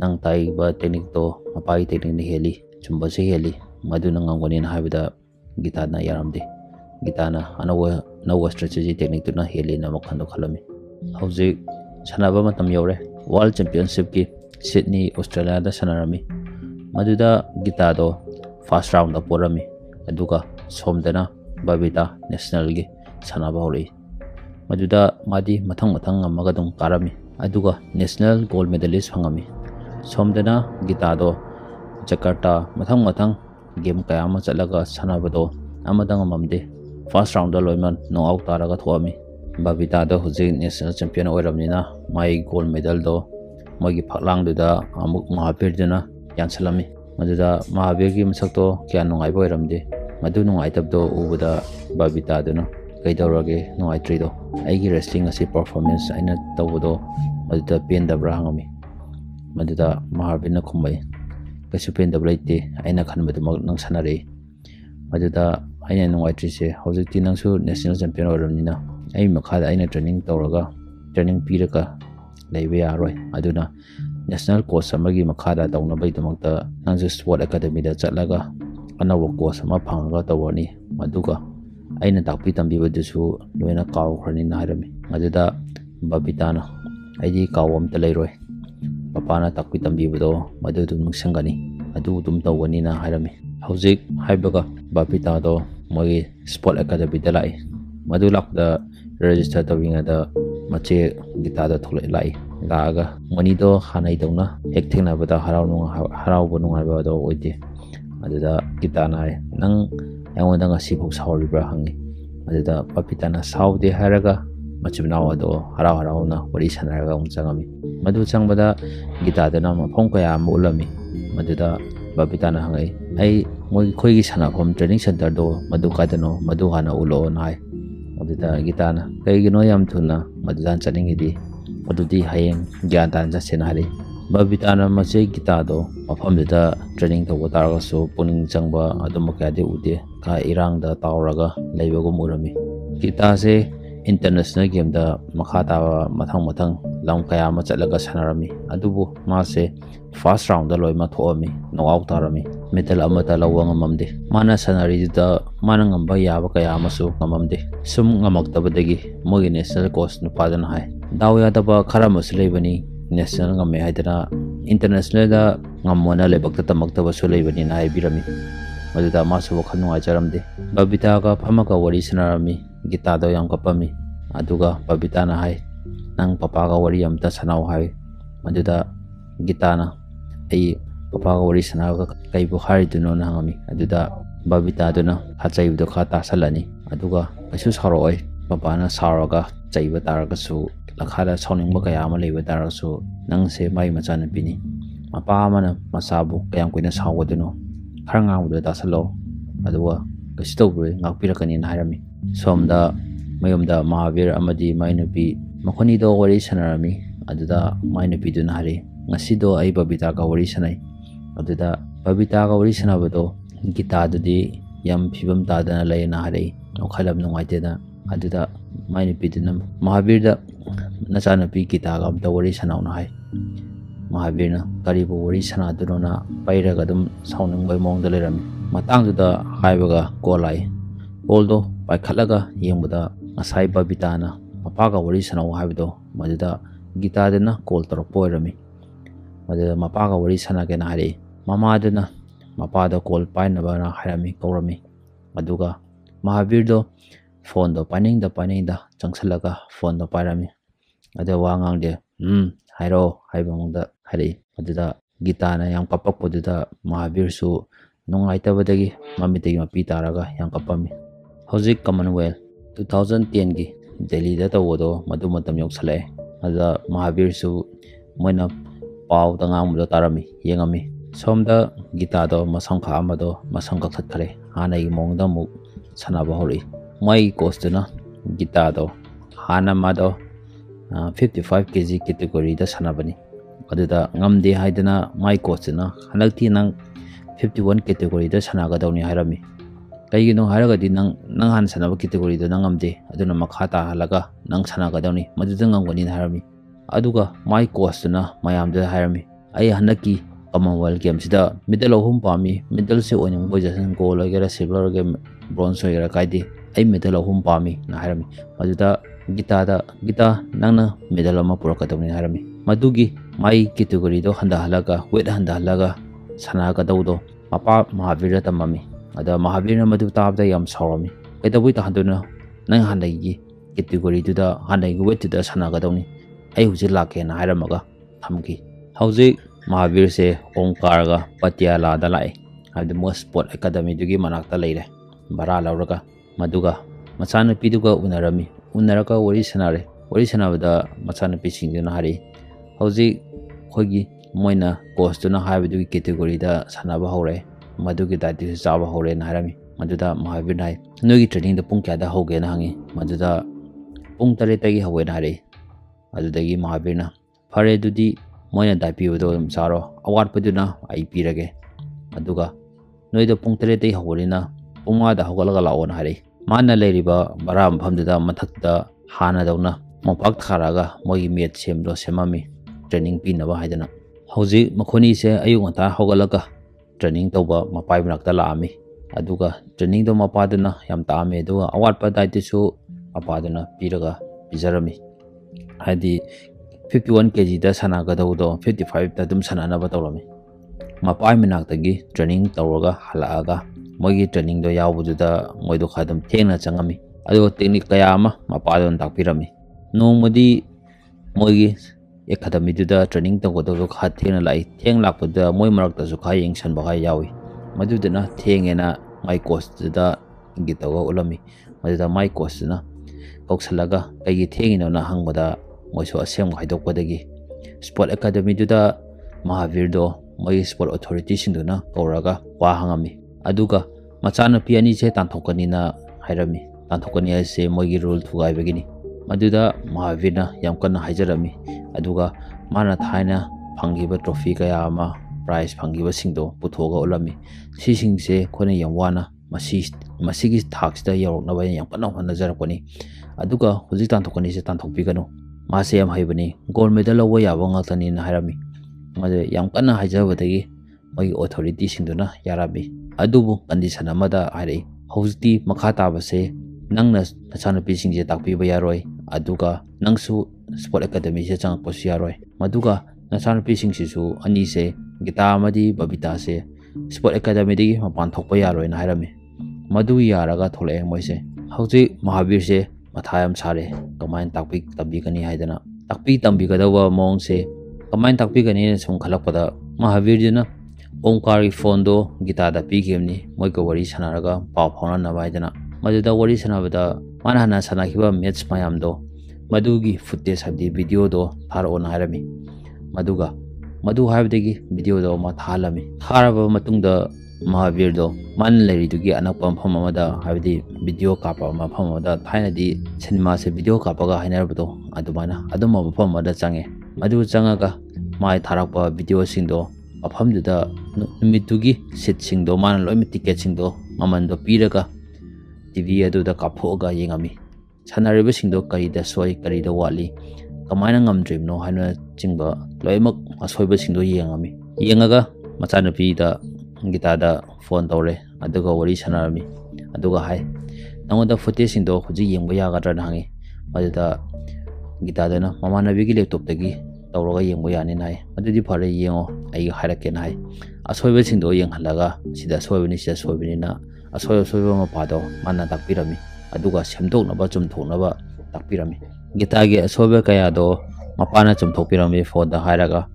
nang tai ba technique do mapagi technique ni heli chumba se heli maduna ngangoni na haibada Gita na yaramde Gita na anawa strategy technique tuna heli na makhando khalami hauji sanaba matam yore world championship ki Sydney Australia da sanarami maduda Gita do first round da porami aduga somdana Babita national gi sanaba hori maduda madi mathang amaga dum karami aduga national gold medalist phangami somdana Gita do Jakarta mathang game kaya ma chalaga sanabado amadang amamde first round da loiman no out taraga thoami Babita do huji national champion oiramnina mai gold medal do mogi phaklang da amuk Mahabir duna yansalami maduda Mahabir gi masak to kya nungai boiramde madu nungai tab do ubada Babita duna kaidorage nungai tri do aigi wrestling asi performance aina tawdo maduda pen da brangami maduda Mahabir na khumbai kasu pen da blaite aina khanbadu mag nang sanare maduda aina nungai tri se hojikti nangsu national champion oiramnina ai makhada aina training tawraga training piraka leibe yaroi aduna national coach amagi makhada tawnabai damakta nangsu sport academy da chatlaga anawa coach ama phangaga tawani maduga aina takpi tambibadusu loina kaw khrani na harami maduda Babita na aidi kawam ta leiroi papana takpi tambibado madu dum nungsangani adu dum tawani na harami hojik haibaga Babita do mogi sport academy da lai madu lakda register tawinga da mache Gita da thole lai laga mani do hanai dongna hek thengna bada harau bunungai ba do oide aduda Gita na nang yangonda ngasi phok sawribra hangi aduda Babita na saude haraga machibnaw do harau na wari sanaraga umchangami madu changbada Gita da na mafom kaya mulami maduda Babita na hangai ai moi khoigi sanafom training center do madu kadano madu hana ulo nai aduda Gita na kaigino yam thuna madudan chaningidi adudi hayeng gyan tan ja senari Babita na mache Gita do mafam da training to taraga so puning changba adum ka de ude ka irang da tawraga leibagum urami Gita se international game da makhata mathang lam kaya ma chalaga sanarami adubu ma se first round da loima thoami no out tarami medal amata lawang amamde mana sanari da mana ngamba yaba kaya masu ngamamde sum ngamaktabadagi mogi national coach nu padan hai dawya daba khara maslebani national ngame haidana international da ngamona lebakta tamakta basu lebani na birami maduda masu wakhanu ajaramde Babita ga phamaka wari sanarami Gita do yang kapami aduga Babita na hai nang papa ga wari amta sanau hai maduda Gita na ai papa ga wari sanaga kai bu hari duno na ngami aduda Babita do na hachai do khata salani aduga asu saroi papa na saraga chaiba taraga su lakhada soning ba kaya ma leiba taraga su nang se mai machana pini mapa mana masabu kayam kuina sawduno kharanga uda dasalo aduga kastobri ngakpirakani na harami somda mayumda Mahabir amadi mainupi makhoni do wari sanarami aduda mainupi dun hari ngasi do ai Babita ka wari sanai aduda Babita ka wari sanabado Gita dudi yam phibam tadana leina hari okhalam nungaite da aduda mainupi dun Mahabir da nachanapi Gita ka amta wari sanau na hai Mahabir na karibu wari sanaduno na pairaga dum saunang bai mong dalerami matang da haibaga kolai oldo paikhatlaga yengbada ngasai Babita na mapaga wari sanau haibdo maduda Gita dana call toropoirami maduda mapaga wari sanagena hari mama dana mapada call painaba na harami kaurami maduga Mahabir do phone do paning da changsalaga phone do pairami ada wangang de hairo haibangda hari aduda Gita na yang papak poduda Mahabir su nungai tabadagi mamitagi mapi taraga yang kapami ꯍꯧꯖꯤꯛ ꯀꯃꯟꯋꯦꯜ 2010ꯒꯤ ꯗꯦꯜꯂꯤꯗ ꯇꯧꯕꯗꯣ ꯃꯗꯨ ꯃꯇꯝ ꯌꯧꯁꯜꯂꯛꯑꯦ ꯑꯗꯨꯗ ꯃꯍꯥꯕꯤꯔꯁꯨ ꯃꯣꯏꯅ ꯄꯥꯎꯗ ꯉꯥꯡꯕꯗꯣ ꯇꯥꯔꯝꯃꯤ ꯌꯦꯡꯉꯝꯃꯤ ꯁꯣꯝꯗ ꯒꯤꯇꯥꯗꯣ ꯃꯁꯝ ꯈꯥꯛꯑꯝꯕꯗꯣ ꯃꯁꯝ ꯀꯛꯊꯠꯈ꯭ꯔꯦ ꯍꯥꯟꯅꯒꯤ ꯃꯑꯣꯡꯗ ꯑꯃꯨꯛ ꯁꯥꯟꯅꯕ ꯍꯧꯔꯛꯏ ꯃꯣꯏꯒꯤ ꯀꯣꯆꯇꯨꯅ ꯒꯤꯇꯥꯗꯣ ꯍꯥꯟꯅ ꯃꯥꯗꯣ 55 kg ꯀꯦꯇꯦꯒꯣꯔꯤꯗ ꯁꯥꯟꯅꯕꯅꯤ ꯑꯗꯨꯗ ꯉꯝꯗꯦ ꯍꯥꯏꯗꯅ ꯃꯥꯏ ꯀꯣꯆꯇꯨꯅ ꯍꯟꯗꯛꯇꯤ ꯅꯪ 51 ꯀꯦꯇꯦꯒꯣꯔꯤꯗ ꯁꯥꯟꯅꯒꯗꯧꯅꯤ ꯍꯥꯏꯔꯝꯃꯤ ꯀꯩꯒꯤꯅꯣ ꯍꯥꯏꯔꯒꯗꯤ ꯅꯪ ꯍꯥꯟꯅ ꯁꯥꯟꯅꯕ ꯀꯦꯇꯦꯒꯣꯔꯤꯗꯣ ꯅꯪ ꯉꯝꯗꯦ ꯑꯗꯨꯅ ꯃꯈꯥ ꯇꯥꯍꯜꯂꯒ ꯅꯪ ꯁꯥꯟꯅꯒꯗꯧꯅꯤ ꯃꯗꯨꯗ ꯉꯝꯒꯅꯤꯅ ꯍꯥꯏꯔꯝꯃꯤ ꯑꯗꯨꯒ ꯃꯥꯏ ꯀꯣꯆꯇꯨꯅ ꯃꯌꯥꯝꯗ ꯍꯥꯏꯔꯝꯃꯤ ꯑꯩ ꯍꯟꯗꯛꯀꯤ ꯀꯃꯟꯋꯦꯜ ꯒꯦꯝꯁꯤꯗ ꯃꯦꯗꯜ 3 ꯄꯥꯝꯃꯤ ꯃꯦꯗꯜꯁꯦ ꯑꯣꯏꯅꯤꯡꯕ ꯑꯣꯏꯖꯁꯅꯨ ꯒꯣꯜ ꯑꯣꯏꯒꯦꯔꯥ ꯁꯤꯜꯚꯔ ꯑꯣꯏꯒꯦꯔꯥ ꯕ꯭ꯔꯣꯟꯖ ꯑꯣꯏꯒꯦꯔꯥ ꯀꯥꯏꯗꯦ ꯑꯩ ꯃꯦꯗꯜ 3 ꯄꯥꯝꯃꯤꯅ ꯍꯥꯏꯔꯝꯃꯤ ꯃꯗꯨꯗ ꯒꯤꯇꯥ ꯅꯪꯅ ꯃꯦꯗꯜ ꯑꯃ ꯄꯨꯔꯛꯀꯗꯧꯅꯤ ꯍꯥꯏꯔꯝꯃꯤ ꯃꯗꯨꯒꯤ ꯃꯥꯏ ꯀꯦꯇꯦꯒꯣꯔꯤꯗꯣ ꯍꯟꯊꯍꯜꯂꯒ ꯋꯦꯠ ꯍꯟꯊꯍꯜꯂꯒ ꯁꯥꯟꯅꯒꯗꯧꯗꯣ ꯃꯄꯥ ꯃꯍꯥꯕꯤꯔꯗ ꯇꯝꯃꯝꯃꯤ ꯑꯗ ꯃꯍꯥꯕꯤꯔꯅ ꯃꯗꯨ ꯇꯥꯕꯗ ꯌꯥꯝ ꯁꯥꯎꯔꯝꯃꯤ ꯀꯩꯗꯧꯕꯩ ꯇꯥꯍꯟꯗꯣꯏꯅꯣ ꯅꯪ ꯍꯥꯟꯅꯒꯤ ꯀꯦꯇꯦꯒꯣꯔꯤꯗꯨꯗ ꯍꯥꯟꯅꯒꯤ ꯋꯦꯠꯇꯨꯗ ꯁꯥꯟꯅꯒꯗꯧꯅꯤ ꯑꯩ ꯍꯧꯖꯤꯛ ꯂꯥꯛꯀꯦꯅ ꯍꯥꯏꯔꯝꯃꯒ ꯊꯝꯈꯤ ꯍꯧꯖꯤꯛ ꯃꯍꯥꯕꯤꯔꯁꯦ ꯑꯣꯡꯀꯥꯔꯒ ꯄꯇꯤꯌꯥꯂꯥꯗ ꯂꯥꯛꯑꯦ ꯍꯥꯏꯕꯗꯤ ꯃꯣꯏ ꯁ꯭ꯄꯣꯔꯠ ꯑꯦꯀꯥꯗꯃꯤꯗꯨꯒꯤ ꯃꯅꯥꯛꯇ ꯂꯩꯔꯦ ꯚꯔꯥ ꯂꯧꯔꯒ ꯃꯗꯨꯒ ꯃꯆꯥꯅꯨꯄꯤꯗꯨꯒ ꯎꯅꯔꯝꯃꯤ ꯎꯅꯔꯒ ꯋꯥꯔꯤ ꯁꯥꯟꯅꯔꯦ ꯋꯥꯔꯤ ꯁꯥꯟꯅꯕꯗ ꯃꯆꯥꯅꯨꯄꯤꯁꯤꯡꯗꯨꯅ ꯍꯥꯏꯔꯛꯏ ꯍꯧꯖꯤꯛ ꯑꯩꯈꯣꯏꯒꯤ ꯃꯣꯏꯅ ꯀꯣꯆꯇꯨꯅ ꯍꯥꯏꯕꯗꯨꯒꯤ ꯀꯦꯇꯦꯒꯣꯔꯤꯗ ꯁꯥꯟꯅꯕ ꯍꯧꯔꯦ ꯃꯗꯨꯒꯤ ꯗꯥꯏꯠꯇꯨꯁꯨ ꯆꯥꯕ ꯍꯧꯔꯦꯅ ꯍꯥꯏꯔꯝꯃꯤ ꯃꯗꯨꯗ ꯃꯍꯥꯕꯤꯔꯅ ꯍꯥꯏ ꯅꯣꯏꯒꯤ ꯇ꯭ꯔꯦꯅꯤꯡꯗꯣ ꯄꯨꯡ ꯀꯌꯥꯗ ꯍꯧꯒꯦꯅ ꯍꯪꯉꯤ ꯃꯗꯨꯗ ꯄꯨꯡ 8ꯗꯒꯤ ꯍꯧꯋꯦꯅ ꯍꯥꯏꯔꯛꯏ ꯑꯗꯨꯗꯒꯤ ꯃꯍꯥꯕꯤꯔꯅ ꯐꯔꯦ ꯑꯗꯨꯗꯤ ꯃꯣꯏꯅ ꯗꯥꯏꯠ ꯄꯤꯕꯗꯣ ꯑꯗꯨꯝ ꯆꯥꯔꯣ ꯑꯋꯥꯠꯄꯗꯨꯅ ꯑꯩ ꯄꯤꯔꯒꯦ ꯑꯗꯨꯒ ꯅꯣꯏꯗꯣ ꯄꯨꯡ 8ꯗꯒꯤ ꯍꯧꯕꯅꯤ나 ꯄꯨꯡ 5ꯗ ꯍꯧꯒꯠꯂꯒ ꯂꯥꯛꯑꯣꯅ ꯍꯥꯏꯔꯛꯏ ꯃꯥꯅ ꯂꯩꯔꯤꯕ ꯚꯔꯥ ꯃꯐꯝꯗꯨꯗ ꯃꯊꯛꯇ ꯍꯥꯟꯅꯗꯧꯅ ꯃꯣꯝꯄꯥꯛ ꯊꯥꯔꯒ ꯃꯣꯏꯒꯤ ꯃꯦꯠ ꯁꯦꯝꯕꯗꯣ ꯁꯦꯝꯃꯝꯃꯤ ꯇ꯭ꯔꯦꯅꯤꯡ ꯄꯤꯅꯕ ꯍꯥꯏꯗꯅ ꯍꯧꯖꯤꯛ ꯃꯈꯣꯏꯅꯤꯁꯦ ꯑꯌꯨꯛ ꯉꯟꯇꯥ ꯍꯧꯒꯠꯂꯒ ꯇ꯭ꯔꯦꯅꯤꯡ ꯇꯧꯕ ꯃꯄꯥꯏ ꯃꯅꯥꯛꯇ ꯂꯥꯛꯑꯝꯃꯤ ꯑꯗꯨꯒ ꯇ꯭ꯔꯦꯅꯤꯡꯗꯣ ꯃꯄꯥꯗꯨꯅ ꯌꯥꯝ ꯇꯥꯛꯑꯝꯃꯤ ꯑꯗꯨꯒ ꯑꯋꯥꯠꯄ ꯗꯥꯏꯠꯇꯨꯁꯨ ꯃꯄꯥꯗꯨꯅ ꯄꯤꯔꯒ ꯄꯤꯖꯔꯝꯃꯤ ꯍꯥꯏꯗꯤ 51 kgꯗ ꯁꯥꯟꯅꯒꯗꯧꯕꯗꯣ 55ꯗ ꯑꯗꯨꯝ ꯁꯥꯟꯅꯅꯕ ꯇꯧꯔꯝꯃꯤ ꯃꯄꯥꯏ ꯃꯅꯥꯛꯇꯒꯤ ꯇ꯭ꯔꯦꯅꯤꯡ ꯇꯧꯔꯒ ꯍꯜꯂꯛꯑꯒ ꯃꯣꯏꯒꯤ ꯇ꯭ꯔꯦꯅꯤꯡꯗꯣ ꯌꯥꯎꯕꯗꯨꯗ ꯃꯣꯏꯗꯣ ꯈꯔ ꯑꯗꯨꯝ ꯊꯦꯡꯅ ꯆꯪꯉꯝꯃꯤ ꯑꯗꯨꯒ ꯇꯦꯛꯅꯤꯛ ꯀꯌꯥ ꯑꯃ ꯃꯄꯥꯗꯨꯅ ꯇꯥꯛꯄꯤꯔꯝꯃꯤ ꯅꯣꯡꯃꯗꯤ ꯃꯣꯏꯒꯤ ꯑꯦꯀꯥꯗꯃꯤꯗꯨꯗ ꯇ꯭ꯔꯦꯅꯤꯡ ꯇꯧꯒꯗꯕꯗꯣ ꯈꯔ ꯊꯦꯡꯅ ꯂꯥꯛꯏ ꯊꯦꯡ ꯂꯥꯛꯄꯗꯨꯗ ꯃꯣꯏ ꯃꯔꯛꯇꯁꯨ ꯈꯔ ꯌꯦꯡꯁꯟꯕ ꯈꯔ ꯌꯥꯎꯏ ꯃꯗꯨꯗꯨꯅ ꯊꯦꯡꯉꯦꯅ ꯃꯥꯏ ꯀꯣꯆꯇꯨꯗ ꯏꯪꯒꯤꯠ ꯇꯧꯔꯒ ꯎꯠꯂꯝꯃꯤ ꯃꯗꯨꯗ ꯃꯥꯏ ꯀꯣꯆꯇꯨꯅ ꯀꯧꯁꯜꯂꯒ ꯀꯩꯒꯤ ꯊꯦꯡꯉꯤꯅꯣꯅ ꯍꯪꯕꯗ ꯃꯣꯏꯁꯨ ꯑꯁꯦꯡꯕ ꯍꯥꯏꯗꯣꯛꯄꯗꯒꯤ ꯁ꯭ꯄꯣꯔꯠ ꯑꯦꯀꯥꯗꯃꯤꯗꯨꯗ ꯃꯍꯥꯕꯤꯔꯗꯣ ꯃꯣꯏꯒꯤ ꯁ꯭ꯄꯣꯔꯠ ꯑꯣꯊꯣꯔꯤꯇꯤꯁꯤꯡꯗꯨꯅ ꯀꯧꯔꯒ ꯋꯥ ꯍꯪꯉꯝꯃꯤ ꯑꯗꯨꯒ ꯃꯆꯥꯅꯨꯄꯤ ꯑꯅꯤꯁꯦ ꯇꯥꯟꯊꯣꯛꯀꯅꯤꯅ ꯍꯥꯏꯔꯝꯃꯤ ꯇꯥꯟꯊꯣꯛꯀꯅꯤ ꯍꯥꯏꯁꯦ ꯃꯣꯏꯒꯤ ꯔꯨꯜ ꯊꯨꯒꯥꯏꯕꯒꯤꯅꯤ ꯃꯗꯨꯗ ꯃꯍꯥꯕꯤꯔꯅ ꯌꯥꯝ ꯀꯟꯅ ꯍꯥꯏꯖꯔꯝꯃꯤ ꯑꯗꯨꯒ ꯃꯥꯅ ꯊꯥꯏꯅ ꯐꯪꯈꯤꯕ ꯇ꯭ꯔꯣꯐꯤ ꯀꯌꯥ ꯑꯃ ꯄ꯭ꯔꯥꯏꯖ ꯐꯪꯈꯤꯕꯁꯤꯡꯗꯣ ꯄꯨꯊꯣꯛꯑꯒ ꯎꯠꯂꯝꯃꯤ ꯁꯤꯁꯤꯡꯁꯦ ꯑꯩꯈꯣꯏꯅ ꯌꯥꯝ ꯋꯥꯅ ꯃꯁꯤꯒꯤ ꯊꯥꯛꯁꯤꯗ ꯌꯧꯔꯛꯅꯕ ꯌꯥꯝ ꯀꯟꯅ ꯍꯣꯠꯅꯖꯔꯛꯄꯅꯤ ꯑꯗꯨꯒ ꯍꯧꯖꯤꯛ ꯇꯥꯟꯊꯣꯛꯀꯅꯤꯁꯦ ꯇꯥꯟꯊꯣꯛꯄꯤꯒꯅꯨ ꯃꯥꯁꯦ ꯌꯥꯝ ꯍꯩꯕꯅꯤ ꯒꯣꯜ ꯃꯦꯗꯜ ꯂꯧꯕ ꯌꯥꯕ ꯉꯥꯛꯇꯅꯤꯅ ꯍꯥꯏꯔꯝꯃꯤ ꯃꯗꯨ ꯌꯥꯝ ꯀꯟꯅ ꯍꯥꯏꯖꯕꯗꯒꯤ ꯃꯣꯏꯒꯤ ꯑꯣꯊꯣꯔꯤꯇꯤꯁꯤꯡꯗꯨꯅ ꯌꯥꯔꯝꯃꯤ ꯑꯗꯨꯕꯨ ꯀꯟꯗꯤꯁꯟ ꯑꯃꯗ ꯍꯥꯏꯔꯛꯏ ꯍꯧꯖꯤꯛꯇꯤ ꯃꯈꯥ ꯇꯥꯕꯁꯦ ꯅꯪꯅ ꯅꯆꯥꯅꯨꯄꯤꯁꯤꯡꯁꯦ ꯇꯥꯛꯄꯤꯕ ꯌꯥꯔꯣꯏ ꯑꯗꯨꯒ ꯅꯪꯁꯨ ꯁ꯭ꯄꯣꯔꯠ ꯑꯦꯀꯥꯗꯃꯤꯁꯦ ꯆꯪꯉꯛꯄꯁꯨ ꯌꯥꯔꯣꯏ ꯃꯗꯨꯒ ꯅꯆꯥꯅꯨꯄꯤꯁꯤꯡꯁꯤꯁꯨ ꯑꯅꯤꯁꯦ ꯒꯤꯇꯥ ꯑꯃꯗꯤ ꯕꯕꯤꯇꯥꯁꯦ ꯁ꯭ꯄꯣꯔꯠ ꯑꯦꯀꯥꯗꯃꯤꯗꯒꯤ ꯃꯄꯥꯟ ꯊꯣꯛꯄ ꯌꯥꯔꯣꯏꯅ ꯍꯥꯏꯔꯝꯃꯤ ꯃꯗꯨ ꯌꯥꯔꯒ ꯊꯣꯛꯂꯛꯑꯦ ꯃꯣꯏꯁꯦ ꯍꯧꯖꯤꯛ ꯃꯍꯥꯕꯤꯔꯁꯦ ꯃꯊꯥ ꯌꯥꯝ ꯁꯥꯔꯦ ꯀꯃꯥꯏꯅ ꯇꯝꯕꯤꯒꯅꯤ ꯍꯥꯏꯗꯅ ꯇꯝꯕꯤꯒꯗꯧꯕ ꯃꯑꯣꯡꯁꯦ ꯀꯃꯥꯏꯅ ꯇꯥꯛꯄꯤꯒꯅꯤꯅ ꯁꯨꯝ ꯈꯜꯂꯛꯄꯗ ꯃꯍꯥꯕꯤꯔꯗꯨꯅ ओंकारगी फोन दो गीता पीगेमनी मोई को वरी सनारगा पाव फाउननबा हाइदना मदुदा वरी सनाबदा माना हना सनाखिबा मैच मयाम दो मदुगी फुटेज हाबदी वीडियो दो थारओन हाइरमी मदुगा मदु हाइबदगी वीडियो दो मा थालमी थारबा मतुंगदा महावीर दो मान लेरिदुगी अनकपा मफम अमदा हाइबदी वीडियो कापा मफम अमदा थाइनदी सिनेमा से वीडियो कापागा हाइनरबदो अदुमाना अदुम मफम अमदा चंगे मदु चंगागा माय थारकपा वीडियो सिंगदो मफमदुदा नुमितुगी सीट सिंगदो मान लोइम टिकेट सिंगदो ममनदो पीरगा टीवी अदुदा काफोगा येंगामी सानारिबा सिंगदो करिदा सोय करिदा वाली कमायना ngamdrimno haina chingba loimak asoiba singdo yengamami yengaga machanupida gitada phone tawre aduga wari sanarami aduga hai nangoda footage singdo huji yengba yagadra nangi maduda gitada na mamanabi gi laptop tagi tawraga yengba yani nai adudi phare yengo ai hairake nai asoiba singdo yenghalaga sida soibani sida soibani na asoiba mapado manna takpirami aduga semdoknaba chumthoknaba takpirami gitagi asobe kaya do mapana chumthokpirami foda hairaga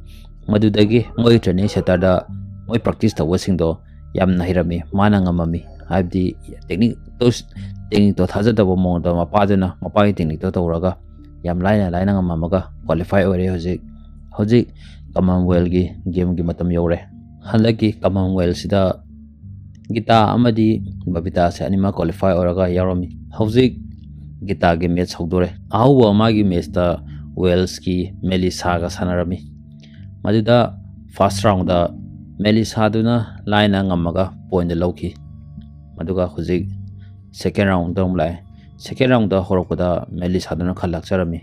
madudagi moi training center da moi practice tawasing do yamna hirami mana ngamami habdi technique ꯇꯦꯛꯅꯤꯛꯇꯣ ꯊꯥꯖꯗꯕ ꯃꯑꯣꯡꯗ ꯃꯄꯥꯗꯨꯅ ꯃꯄꯥꯒꯤ ꯇꯦꯛꯅꯤꯛꯇꯣ ꯇꯧꯔꯒ ꯌꯥꯝ ꯂꯥꯏꯅ ꯉꯝꯃꯝꯃꯒ qualify ꯑꯣꯏꯔꯦ ꯍꯧꯖꯤꯛ ꯀꯃꯟꯋꯦꯜꯊꯒꯤ ꯒꯦꯝꯒꯤ ꯃꯇꯝ ꯌꯧꯔꯦ ꯍꯟꯗꯛꯀꯤ ꯀꯃꯟꯋꯦꯜꯊꯁꯤꯗ ꯒꯤꯇꯥ ꯑꯃꯗꯤ ꯕꯕꯤꯇꯥꯁꯦ ꯑꯅꯤꯃꯛ ꯀ꯭ꯋꯥꯂꯤꯐꯥꯏ ꯑꯣꯏꯔꯒ ꯌꯥꯎꯔꯝꯃꯤ ꯍꯧꯖꯤꯛ ꯒꯤꯇꯥꯒꯤ ꯃꯦꯠꯆ ꯍꯧꯗꯣꯔꯦ ꯑꯍꯧꯕ ꯃꯥꯒꯤ ꯃꯦꯠꯆꯇ ꯋꯦꯜꯁꯀꯤ ꯃꯦꯂꯤꯁꯥꯒ ꯁꯥꯟꯅꯔꯝꯃꯤ ꯃꯗꯨꯗ ꯐꯥꯔꯁ ꯔꯥꯎꯟꯗ ꯃꯦꯂꯤꯁꯥꯗꯨꯅ ꯂꯥꯏꯅ ꯉꯝꯃꯒ ꯄꯣꯏꯟꯗ ꯂꯧꯈꯤ ꯃꯗꯨꯒ ꯍꯧꯖꯤꯛ ꯁꯦꯀꯦꯟ ꯔꯥꯎꯟꯗ ꯑꯃꯨꯛ ꯂꯥꯛꯑꯦ ꯁꯦꯀꯦꯟ ꯔꯥꯎꯟꯗ ꯍꯧꯔꯛꯄꯗ ꯃꯦꯂꯤꯁꯥꯗꯨꯅ ꯈꯔ ꯂꯥꯛꯆꯔꯝꯃꯤ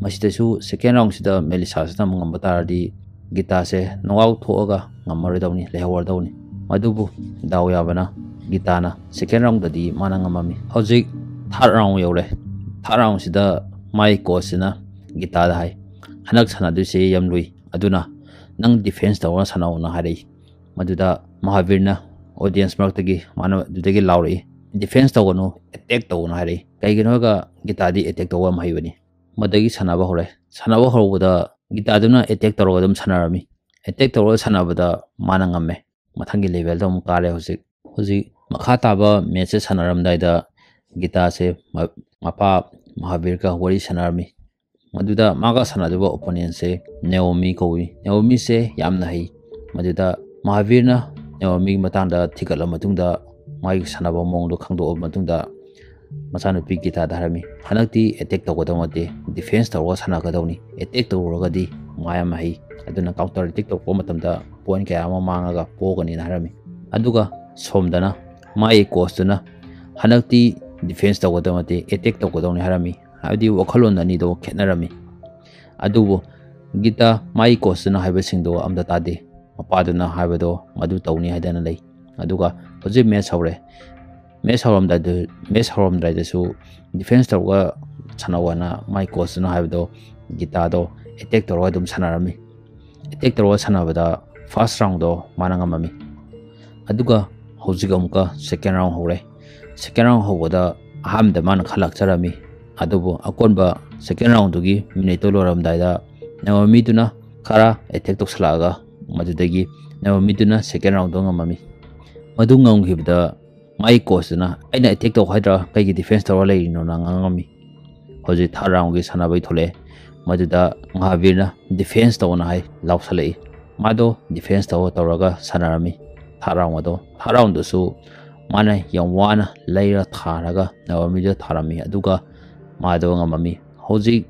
ꯃꯁꯤꯗꯁꯨ ꯁꯦꯀꯦꯟ ꯔꯥꯎꯟꯁꯤꯗ ꯃꯦꯂꯤꯁꯥꯁꯤꯅ ꯑꯃꯨꯛ ꯉꯝꯕ ꯇꯥꯔꯗꯤ ꯒꯤꯇꯥꯁꯦ ꯅꯣꯛꯑꯥꯎꯠ ꯊꯣꯛꯑꯒ ꯉꯝꯃꯔꯣꯏꯗꯧꯅꯤ ꯂꯩꯍꯧꯔꯗꯧꯅꯤ ꯑꯗꯨꯕꯨ ꯗꯥꯎ ꯌꯥꯕꯅ ꯒꯤꯇꯥꯅ ꯁꯦꯀꯦꯟ ꯔꯥꯎꯟꯗꯗꯤ ꯃꯥꯅ ꯉꯝꯃꯝꯃꯤ ꯍꯧꯖꯤꯛ ꯊꯥꯔꯠ ꯔꯥꯎꯟ ꯌꯧꯔꯦ ꯊꯥꯔꯠ ꯔꯥꯎꯟꯁꯤꯗ ꯃꯥꯏ ꯀꯣꯆꯁꯤꯅ ꯒꯤꯇꯥꯗ ꯍꯥꯏ ꯍꯟꯗꯛ ꯁꯥꯟꯅꯗꯣꯏꯁꯦ ꯌꯥꯝ ꯂꯨꯏ ꯑꯗꯨꯅ ꯅꯪ ꯗꯤꯐꯦꯟꯁ ꯇꯧꯔꯒ ꯁꯥꯟꯅꯧꯅ ꯍꯥꯏꯔꯛꯏ ꯃꯗꯨꯗ ꯃꯍꯥꯕꯤꯔꯅ ꯑꯣꯗꯤꯌꯟꯁ ꯃꯔꯛꯇꯒꯤ ꯃꯥꯅ ꯑꯗꯨꯗꯒꯤ ꯂꯥꯎꯔꯛꯏ ꯗꯤꯐꯦꯟꯁ ꯇꯧꯒꯅꯨ ꯑꯦꯇꯦꯛ ꯇꯧꯒꯅꯨ ꯍꯥꯏꯔꯛꯏ ꯀꯩꯒꯤꯅꯣ ꯍꯥꯏꯔꯒ ꯒꯤꯇꯥꯗꯤ ꯑꯦꯇꯦꯛ ꯇꯧꯕ ꯌꯥꯝ ꯍꯩꯕꯅꯤ ꯃꯗꯒꯤ ꯁꯥꯟꯅꯕ ꯍꯧꯔꯦ ꯁꯥꯟꯅꯕ ꯍꯧꯔꯛꯄꯗ ꯒꯤꯇꯥꯗꯨꯅ ꯑꯦꯇꯦꯛ ꯇꯧꯔꯒ ꯑꯗꯨꯝ ꯁꯥꯟꯅꯔꯝꯃꯤ ꯑꯦꯇꯦꯛ ꯇꯧꯔꯒ ꯁꯥꯟꯅꯕꯗ ꯃꯥꯅ ꯉꯝꯃꯦ ꯃꯊꯪꯒꯤ ꯂꯦꯚꯦꯜꯗ ꯑꯃꯨꯛ ꯀꯥꯔꯦ ꯍꯧꯖꯤꯛ ꯃꯈꯥ ꯇꯥꯕ ꯃꯦꯠꯆꯁꯦ ꯁꯥꯟꯅꯔꯝꯗꯥꯏꯗ ꯒꯤꯇꯥꯁꯦ ꯃꯄꯥ ꯃꯍꯥꯕꯤꯔꯒ ꯋꯥꯔꯤ ꯁꯥꯟꯅꯔꯝꯃꯤ ꯃꯗꯨꯗ ꯃꯥꯒ ꯁꯥꯟꯅꯗꯣꯏꯕ ꯑꯣꯄꯣꯅꯦꯟꯁꯦ ꯅꯦꯑꯣꯃꯤ ꯀꯧꯏ ꯅꯦꯑꯣꯃꯤꯁꯦ ꯌꯥꯝꯅ ꯍꯩ ꯃꯗꯨꯗ ꯃꯍꯥꯕꯤꯔꯅ ꯅꯦꯑꯣꯃꯤꯒꯤ ꯃꯇꯥꯡꯗ ꯊꯤꯒꯠꯂꯕ ꯃꯇꯨꯡꯗ ꯃꯥꯒꯤ ꯁꯥꯟꯅꯕ ꯃꯑꯣꯡꯗꯣ ꯈꯪꯗꯣꯛꯑꯕ ꯃꯇꯨꯡꯗ ꯃꯆꯥꯅꯨꯄꯤ ꯒꯤꯇꯥꯗ ꯍꯥꯏꯔꯝꯃꯤ ꯍꯟꯗꯛꯇꯤ ꯑꯦꯇꯦꯛ ꯇꯧꯒꯗꯧ ꯅꯠꯇꯦ ꯗꯤꯐꯦꯟꯁ ꯇꯧꯔꯒ ꯁꯥꯟꯅꯒꯗꯧꯅꯤ ꯑꯦꯇꯦꯛ ꯇꯧꯔꯨꯔꯒꯗꯤ ꯃꯥ ꯌꯥꯝ ꯍꯩ ꯑꯗꯨꯅ ꯀꯥꯎꯟꯇꯔ ꯑꯦꯇꯦꯛ ꯇꯧꯔꯛꯄ ꯃꯇꯝꯗ ꯄꯣꯏꯟꯠ ꯀꯌꯥ ꯑꯃ ꯃꯥꯡꯉꯒ ꯄꯣꯒꯅꯤꯅ ꯍꯥꯏꯔꯝꯃꯤ ꯑꯗꯨꯒ ꯁꯣꯝꯗꯅ ꯃꯥꯒꯤ ꯀꯣꯆꯇꯨꯅ ꯍꯟꯗꯛꯇꯤ ꯗꯤꯐꯦꯟꯁ ꯇꯧꯒꯗꯧ ꯅꯠꯇꯦ ꯑꯦꯇꯦꯛ ꯇꯧꯒꯗꯧꯅꯤ ꯍꯥꯏꯔꯝꯃꯤ ꯍꯥꯏꯕꯗꯤ ꯋꯥꯈꯜꯂꯣꯟ ꯑꯅꯤꯗꯣ ꯈꯦꯠꯅꯔꯝꯃꯤ ꯑꯗꯨꯕꯨ ꯒꯤꯇꯥ ꯃꯥꯒꯤ ꯀꯣꯆꯇꯨꯅ ꯍꯥꯏꯕꯁꯤꯡꯗꯣ ꯑꯝꯇ ꯇꯥꯗꯦ ꯃꯄꯥꯗꯨꯅ ꯍꯥꯏꯕꯗꯣ ꯃꯗꯨ ꯇꯧꯅꯤ ꯍꯥꯏꯗꯅ ꯂꯩ ꯑꯗꯨꯒ ꯍꯧꯖꯤꯛ ꯃꯦꯠꯆ ꯍꯧꯔꯦ ꯃꯦꯠꯆ ꯍꯧꯔꯝꯗꯥꯏꯗꯁꯨ ꯗꯤꯐꯦꯟꯁ ꯇꯧꯔꯒ ꯁꯥꯟꯅꯧꯅ ꯃꯥꯏ ꯀꯣꯆꯇꯨꯅ ꯍꯥꯏꯕꯗꯣ ꯒꯤꯇꯥꯗꯣ ꯑꯦꯇꯦꯛ ꯇꯧꯔꯒ ꯑꯗꯨꯝ ꯁꯥꯟꯅꯔꯝꯃꯤ ꯑꯦꯇꯦꯛ ꯇꯧꯔꯒ ꯁꯥꯟꯅꯕꯗ ꯐꯥꯔꯁ ꯔꯥꯎꯟꯗꯣ ꯃꯥꯅ ꯉꯝꯃꯝꯃꯤ ꯑꯗꯨꯒ ꯍꯧꯖꯤꯛ ꯑꯃꯨꯛꯀ ꯁꯦꯀꯦꯟ ꯔꯥꯎꯟ ꯍꯧꯔꯦ ꯁꯦꯀꯦꯟ ꯔꯥꯎꯟ ꯍꯧꯕꯗ ꯑꯍꯥꯟꯕꯗ ꯃꯥꯅ ꯈꯔ ꯂꯥꯛꯆꯔꯝꯃꯤ ꯑꯗꯨꯕు ꯑꯀꯣꯟꯕ ꯁꯦꯀꯦꯟ ꯔꯥꯎꯟꯗꯨꯒꯤ ꯃꯤꯅꯤꯠꯇꯣ ꯂꯣꯏꯔꯝꯗꯥꯏꯗ ꯅꯦꯑꯣꯃꯤꯗꯨꯅ ꯈꯔ ꯑꯦꯇꯦꯛ ꯇꯧꯁꯜꯂꯛꯑꯒ ꯃꯗꯨꯗꯒꯤ ꯅꯦꯑꯣꯃꯤꯗꯨꯅ ꯁꯦꯀꯦꯟ ꯔꯥꯎꯟꯗꯣ ꯉꯝꯃꯝꯃꯤ ꯃꯗꯨ ꯉꯝꯈꯤꯕꯗ ꯃꯥꯒꯤ ꯀꯣꯆꯇꯨꯅ ꯑꯩꯅ ꯑꯦꯇꯦꯛ ꯇꯧ ꯍꯥꯏꯗ꯭ꯔꯥ ꯀꯩꯒꯤ ꯗꯤꯐꯦꯟꯁ ꯇꯧꯔ ꯂꯩꯔꯤꯅꯣꯅ ꯉꯥꯡꯉꯝꯃꯤ ꯍꯧꯖꯤꯛ ꯊꯥꯔꯠ ꯔꯥꯎꯟꯒꯤ ꯁꯥꯟꯅꯕꯩ ꯊꯣꯛꯂꯛꯑꯦ ꯃꯗꯨꯗ ꯃꯍꯥꯕꯤꯔꯅ ꯗꯤꯐꯦꯟꯁ ꯇꯧꯅ ꯍꯥꯏ ꯂꯥꯎꯁꯜꯂꯛꯏ ꯃꯥꯗꯣ ꯗꯤꯐꯦꯟꯁ ꯇꯧꯔꯒ ꯁꯥꯟꯅꯔꯝꯃꯤ ꯊꯥꯔꯠ ꯔꯥꯎꯟꯗꯁꯨ ꯃꯥꯅ ꯌꯥꯝ ꯋꯥꯅ ꯂꯩꯔ ꯊꯥꯔꯒ ꯅꯦꯑꯣꯃꯤꯗ ꯊꯥꯔꯝꯃꯤ ꯑꯗꯨꯒ ꯃꯥꯗꯣ ꯉꯝꯃꯝꯃꯤ ꯍꯧꯖꯤꯛ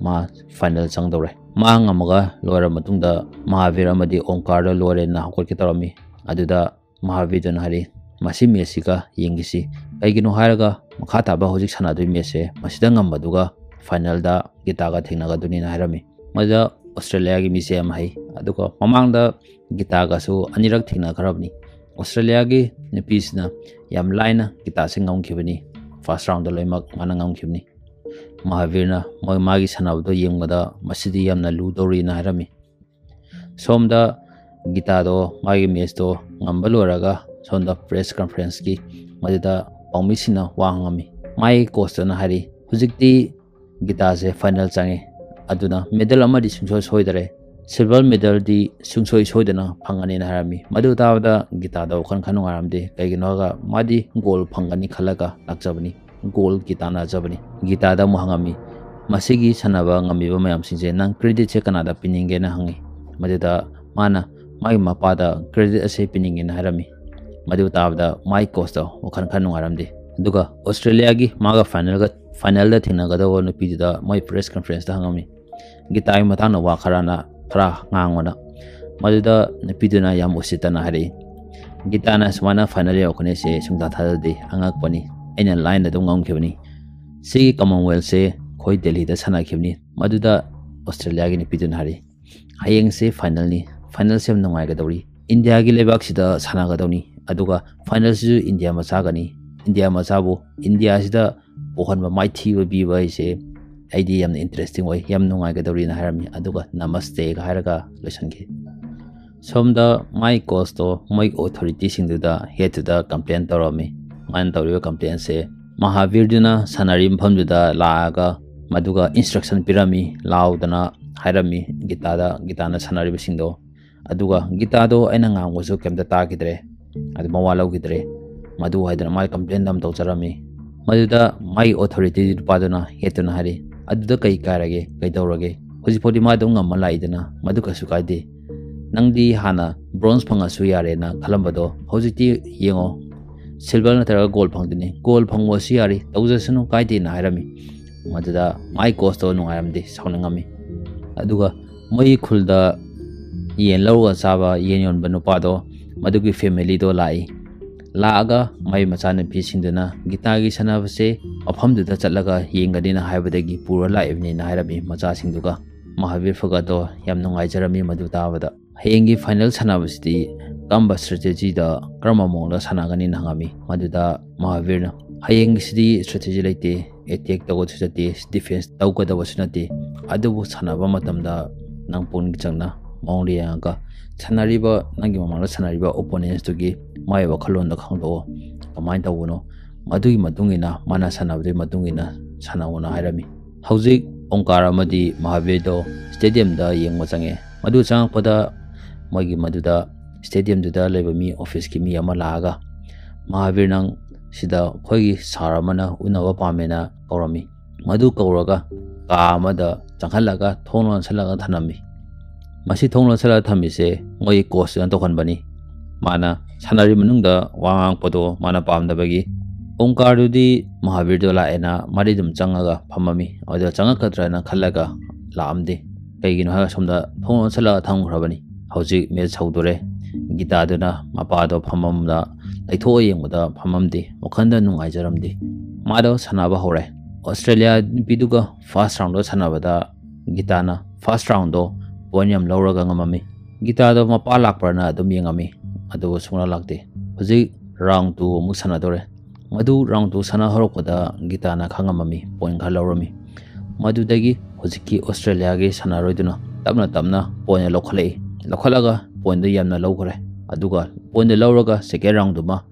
ꯃꯥ ꯐꯥꯏꯅꯦꯜ ꯆꯪꯗꯧꯔꯦ ꯃꯥ ꯉꯝꯃꯒ ꯂꯣꯏꯔꯕ ꯃꯇꯨꯡꯗ ꯃꯍꯥꯕꯤꯔ ꯑꯃꯗꯤ ꯑꯣꯡꯀꯥꯔꯗ ꯂꯣꯏꯔꯦꯅ ꯍꯧꯒꯠꯀꯦ ꯇꯧꯔꯝꯃꯤ ꯑꯗꯨꯗ ꯃꯍꯥꯕꯤꯔꯗꯨꯅ ꯍꯥꯏꯔꯤ ꯃꯁꯤ ꯃꯦꯠꯆꯁꯤꯒ ꯌꯦꯡꯈꯤꯁꯤ ꯀꯩꯒꯤꯅꯣ ꯍꯥꯏꯔꯒ ꯃꯈꯥ ꯇꯥꯕ ꯍꯧꯖꯤꯛ ꯁꯥꯟꯅꯗꯣꯏ ꯃꯦꯠꯆꯁꯦ ꯃꯁꯤꯗ ꯉꯝꯕꯗꯨꯒ ꯐꯥꯏꯅꯦꯜꯗ ꯒꯤꯇꯥꯒ ꯊꯦꯡꯅꯒꯗꯣꯏꯅꯤꯅ ꯍꯥꯏꯔꯝꯃꯤ ꯃꯗꯨꯗ ꯑꯣꯁꯇ꯭ꯔꯦꯂꯤꯌꯥꯒꯤ ꯃꯤꯁꯦ ꯌꯥꯝ ꯍꯩ ꯑꯗꯨꯒ ꯃꯃꯥꯡꯗ ꯒꯤꯇꯥꯒꯁꯨ ꯑꯅꯤꯔꯛ ꯊꯦꯡꯅꯈ꯭ꯔꯕꯅꯤ ꯑꯣꯁꯇ꯭ꯔꯦꯂꯤꯌꯥꯒꯤ ꯅꯨꯄꯤꯁꯤꯅ ꯌꯥꯝ ꯂꯥꯏꯅ ꯒꯤꯇꯥꯁꯦ ꯉꯝꯈꯤꯕꯅꯤ ꯐꯥꯔꯁ ꯔꯥꯎꯟꯗ ꯂꯣꯏꯅꯃꯛ ꯃꯥꯅ ꯉꯝꯈꯤꯕꯅꯤ ꯃꯍꯥꯕꯤꯔꯅ ꯃꯥꯒꯤ ꯁꯥꯟꯅꯕꯗꯣ ꯌꯦꯡꯕꯗ ꯃꯁꯤꯗꯤ ꯌꯥꯝꯅ ꯂꯨꯗꯧꯔꯤꯅ ꯍꯥꯏꯔꯝꯃꯤ ꯁꯣꯝꯗ ꯒꯤꯇꯥꯗꯣ ꯃꯥꯒꯤ ꯃꯦꯠꯆꯇꯣ ꯉꯝꯕ ꯂꯣꯏꯔꯒ ꯁꯣꯝꯗ ꯄ꯭ꯔꯦꯁ ꯀꯟꯐꯔꯦꯟꯁꯀꯤ ꯃꯗꯨꯗ ꯄꯥꯎꯃꯤꯁꯤꯡꯅ ꯋꯥ ꯉꯝꯃꯤ ꯃꯥꯒꯤ ꯀꯣꯆꯇꯨꯅ ꯍꯥꯏꯔꯤ ꯍꯧꯖꯤꯛꯇꯤ ꯒꯤꯇꯥꯁꯦ ꯐꯥꯏꯅꯦꯜ ꯆꯪꯉꯦ ꯑꯗꯨꯅ ꯃꯦꯗꯜ ꯑꯃꯗꯤ ꯁꯨꯡꯁꯣꯏ ꯁꯣꯏꯗꯔꯦ ꯁꯤꯜꯚꯔ ꯃꯦꯗꯜꯗꯤ ꯁꯨꯡꯁꯣꯏ ꯁꯣꯏꯗꯅ ꯐꯪꯒꯅꯤꯅ ꯍꯥꯏꯔꯝꯃꯤ ꯃꯗꯨ ꯇꯥꯕꯗ ꯒꯤꯇꯥꯗ ꯋꯥꯈꯜ ꯈꯔ ꯅꯨꯡꯉꯥꯏꯔꯝꯗꯦ ꯀꯩꯒꯤꯅꯣ ꯍꯥꯏꯔꯒ ꯃꯥꯗꯤ ꯒꯣꯜ ꯐꯪꯒꯅꯤ ꯈꯜꯂꯒ ꯂꯥꯛꯆꯕꯅꯤ ꯒꯣꯜꯒꯤ ꯇꯥꯟꯅꯖꯕꯅꯤ ꯒꯤꯇꯥꯗ ꯑꯃꯨꯛ ꯍꯪꯉꯝꯃꯤ ꯃꯁꯤꯒꯤ ꯁꯥꯟꯅꯕ ꯉꯝꯃꯤꯕ ꯃꯌꯥꯝꯁꯤꯡꯁꯦ ꯅꯪ ꯀ꯭ꯔꯦꯗꯤꯠꯁꯦ ꯀꯅꯥꯗ ꯄꯤꯅꯤꯡꯒꯦꯅ ꯍꯪꯉꯤ ꯃꯗꯨꯗ ꯃꯥꯅ ꯃꯥꯒꯤ ꯃꯄꯥꯗ ꯀ꯭ꯔꯦꯗꯤꯠ ꯑꯁꯦ ꯄꯤꯅꯤꯡꯉꯦꯅ ꯍꯥꯏꯔꯝꯃꯤ ꯃꯗꯨ ꯇꯥꯕꯗ ꯃꯥꯒꯤ ꯀꯣꯆꯇꯣ ꯋꯥꯈꯜ ꯈꯔ ꯅꯨꯡꯉꯥꯏꯔꯝꯗꯦ ꯑꯗꯨꯒ ꯑꯣꯁꯇ꯭ꯔꯦꯂꯤꯌꯥꯒꯤ ꯃꯥꯒ ꯐꯥꯏꯅꯦꯜꯗ ꯊꯦꯡꯅꯒꯗꯧꯕ ꯅꯨꯄꯤꯗꯨꯗ ꯃꯣꯏ ꯄ꯭ꯔꯦꯁ ꯀꯟꯐꯔꯦꯟꯁꯇ ꯍꯪꯉꯝꯃꯤ ꯒꯤꯇꯥꯒꯤ ꯃꯇꯥꯡꯗ ꯋꯥ ꯈꯔ ꯉꯥꯡꯕꯅ ꯃꯗꯨꯗ ꯅꯨꯄꯤꯗꯨꯅ ꯌꯥꯝ ꯎꯁꯤꯠꯇꯅ ꯍꯥꯏꯔꯛꯏ ꯒꯤꯇꯥꯅ ꯁꯨꯃꯥꯏꯅ ꯐꯥꯏꯅꯦꯜ ꯌꯧꯔꯛꯀꯅꯤꯁꯦ ꯁꯨꯡꯊꯥ ꯊꯥꯖꯗꯦ ꯑꯉꯛꯄꯅꯤ ꯑꯩꯅ ꯂꯥꯏꯟꯗ ꯑꯗꯨꯝ ꯉꯝꯈꯤꯕꯅꯤ ꯁꯤꯒꯤ ꯀꯃꯟꯋꯦꯜꯊꯁꯦ ꯑꯩꯈꯣꯏ ꯗꯦꯜꯂꯤꯗ ꯁꯥꯟꯅꯈꯤꯕꯅꯤ ꯃꯗꯨꯗ ꯑꯣꯁꯇ꯭ꯔꯦꯂꯤꯌꯥꯒꯤ ꯅꯨꯄꯤꯗꯨꯅ ꯍꯥꯏꯔꯤ ꯍꯌꯦꯡꯁꯦ ꯐꯥꯏꯅꯦꯜꯅꯤ ꯐꯥꯏꯅꯦꯜꯁꯦ ꯌꯥꯝ ꯅꯨꯡꯉꯥꯏꯒꯗꯧꯔꯤ ꯏꯟꯗꯤꯌꯥꯒꯤ ꯂꯩꯕꯥꯛꯁꯤꯗ ꯁꯥꯟꯅꯒꯗꯧꯅꯤ ꯑꯗꯨꯒ ꯐꯥꯏꯅꯦꯜꯁꯤꯁꯨ ꯏꯟꯗꯤꯌꯥ ꯃꯆꯥꯒꯅꯤ ꯏꯟꯗꯤꯌా ꯃꯆꯥꯕꯨ ꯏꯟꯗꯤꯌꯥꯁꯤꯗ ꯄꯣꯛꯍꯟꯕ ꯃꯥꯏꯊꯤꯕ ꯄꯤꯕ ꯍꯥꯏꯁꯦ ꯑꯩꯗꯤ ꯌꯥꯝꯅ ꯏꯟꯇꯔꯦꯁꯇꯤꯡ ꯑꯣꯏ ꯌꯥꯝ ꯅꯨꯡꯉꯥꯏꯒꯗꯧꯔꯤꯅ ꯍꯥꯏꯔꯝꯃꯤ ꯑꯗꯨꯒ ꯅꯃꯁꯇꯦꯒ ꯍꯥꯏꯔꯒ ꯂꯣꯏꯁꯤꯟꯈꯤ ꯁꯣꯝꯗ ꯃꯥꯏ ꯀꯣꯆꯇꯣ ꯃꯣꯏ ꯑꯣꯊꯣꯔꯤꯇꯤꯁꯤꯡꯗꯨꯗ ꯍꯦꯠꯇꯨꯗ ꯀꯝꯄ꯭ꯂꯦꯟ ꯇꯧꯔꯝꯃꯤ ꯃꯥꯅ ꯇꯧꯔꯤꯕ ꯀꯝꯄ꯭ꯂꯦꯟꯁꯦ ꯃꯍꯥꯕꯤꯔꯗꯨꯅ ꯁꯥꯟꯅꯔꯤꯕ ꯃꯐꯝꯗꯨꯗ ꯂꯥꯛꯑꯒ ꯃꯗꯨꯒ ꯏꯟꯁꯇ꯭ꯔꯛꯁꯟ ꯄꯤꯔꯝꯃꯤ ꯂꯥꯎꯗꯅ ꯍꯥꯏꯔꯝꯃꯤ ꯒꯤꯇꯥꯅ ꯁꯥꯟꯅꯔꯤꯕꯁꯤꯡꯗꯣ ꯑꯗꯨꯒ ꯒꯤꯇꯥꯗꯣ ꯑꯩꯅ ꯉꯥꯡꯕꯁꯨ ꯀꯩꯝꯇ ꯇꯥꯈꯤꯗ꯭ꯔꯦ ꯑꯗꯨ ꯃꯋꯥ ꯂꯧꯈꯤꯗ꯭ꯔꯦ ꯃꯗꯨ ꯍꯥꯏꯗꯅ ꯃꯥꯒꯤ ꯀꯝꯄ꯭ꯂꯦꯟ ꯑꯃ ꯇꯧꯖꯔꯝꯃꯤ Maduda mai authority paduna hetuna hari aduda kai karage kai tawrage hojipodi madu ngamala idana madu kasu kaide nangdi hana bronze phanga su yare na khalambado hojiti yengo silver na tara gold phangdini gold phangmo si yari tawjasunu kaide na harami maduda mai cost to nungaramdi saunangami aduga mai khulda yen lawga saba yen yon banu pado madugi family do lai laaga mai machana pisingduna gitagi sanabase mafamduda chatlaga yengadina haibadagi pura laibni na hairabi macha singduga Mahavir Fagado yam nungai jarami madu tabada hayengi final sanabasidi kamba strategy da karma mongla sanagani nangami maduda Mahavir na hayengi sidi strategy laite attack tago chate defense tawga da wasunati adubu sanaba matamda nang pon changna mongli anga sanariba nangi mamala sanariba opponents tugi mai wakhalon da khangdo kamai tawuno madugi matungina mana sanabde matungina sanawona hairami hauzik Omkara madi Mahavir do stadium da yeng machange madu chang pada magi maduda stadium duda lebami office ki mi ama laga Mahavir nang sida khoi sara mana unawa pamena korami madu kauraga ka amada changhalaga thonlon salaga thanami masi thonglon sala thami se ngoi course an to bani mana sanari manungda wangang podo mana pamda bagi Omkar dudi Mahavir do laena maridum changaga phamami oda changakadrana khallaga laamde kaigino ha somda thong sala thanghrabani hauji me chaudore gita duna mapa do phamamda laitho yengda phamamde okhanda nungai jaramde mado sanaba hore Australia biduga first round do sanabada gitana first round do ponyam lawraga ngamami gita do mapa lakprana dum yengami adu sungna lakte hoji round 2 mu sanadore Madu round to sana horokoda gitana khangamami point khalawrami madudagi hojiki Australia ge sana roiduna tamna point lokhalaga point do yamna lawkhare aduga point lawraga second round duma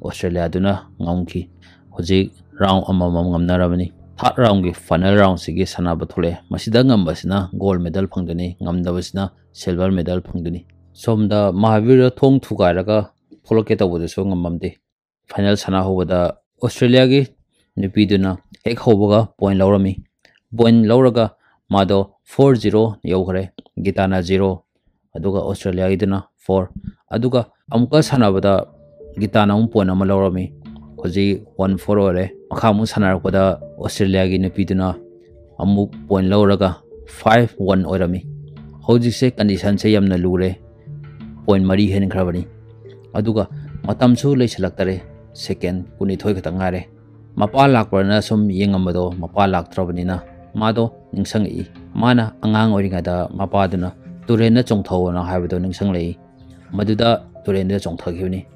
Australia duna ngamki hojik round amamam ngamnarabani third round ge final round sige sana bathule masida ngambasina gold medal phangdani ngamdabasina silver medal phangdani somda Mahavir thong thugaraga pholoke tawudu so ngamamde Final sana hobada Australia gi nipiduna ek hobaga point lawrami point lawraga mado 4-0 yawkhare gitana 0 aduga Australia gi duna 4 aduga amka sanabada gitana point ama lawrami hoji 1-4 ore makhamu sanarkoda Australia gi nipiduna amuk point lawraga 5-1 orami hoji se condition se yamna lure point mari hen khrabani aduga matamsu leisalaktare second kuni thoi khata ngare mapa lakprana sum yengamado mapa laktrabanina mado ningsangi mana angang oringa da mapa duna turena chongthawna haibado ningsang lei maduda turena chongthakibni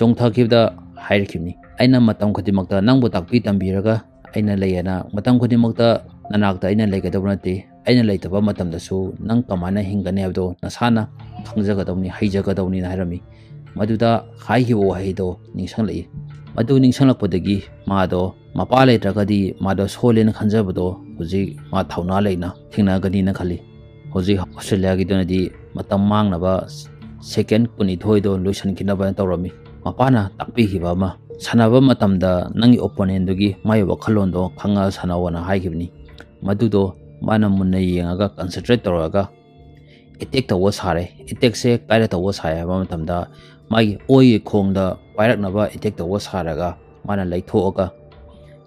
chongthakibda hairkibni aina matam khodimakta nangbu takpi tambiraga aina leyana matam khodimakta nanakta aina legadabnate aina leitaba matamda su nang kamana hingane habdo nasana khangjagadawni haijagadawni nairami Maduda haihibo haido ningsang lei madu ningsang lakpodagi mado mapa leitragadi mado solen khanjabado hoji ma thauna leina thingna gani na khali hoji Australia gi donadi matam mangnaba second kuni thoido loisan kinaba tawrami mapana takpi hiba ma sanaba matamda nangi opponent dugi mai wakhallondo khanga sanawana haigibni madudo mana munna yengaga concentrate tawraga attack tawo sare attack se kaira tawo sai ba matamda mai oi khongda pairaknaba attack tawo saraga mana laithoga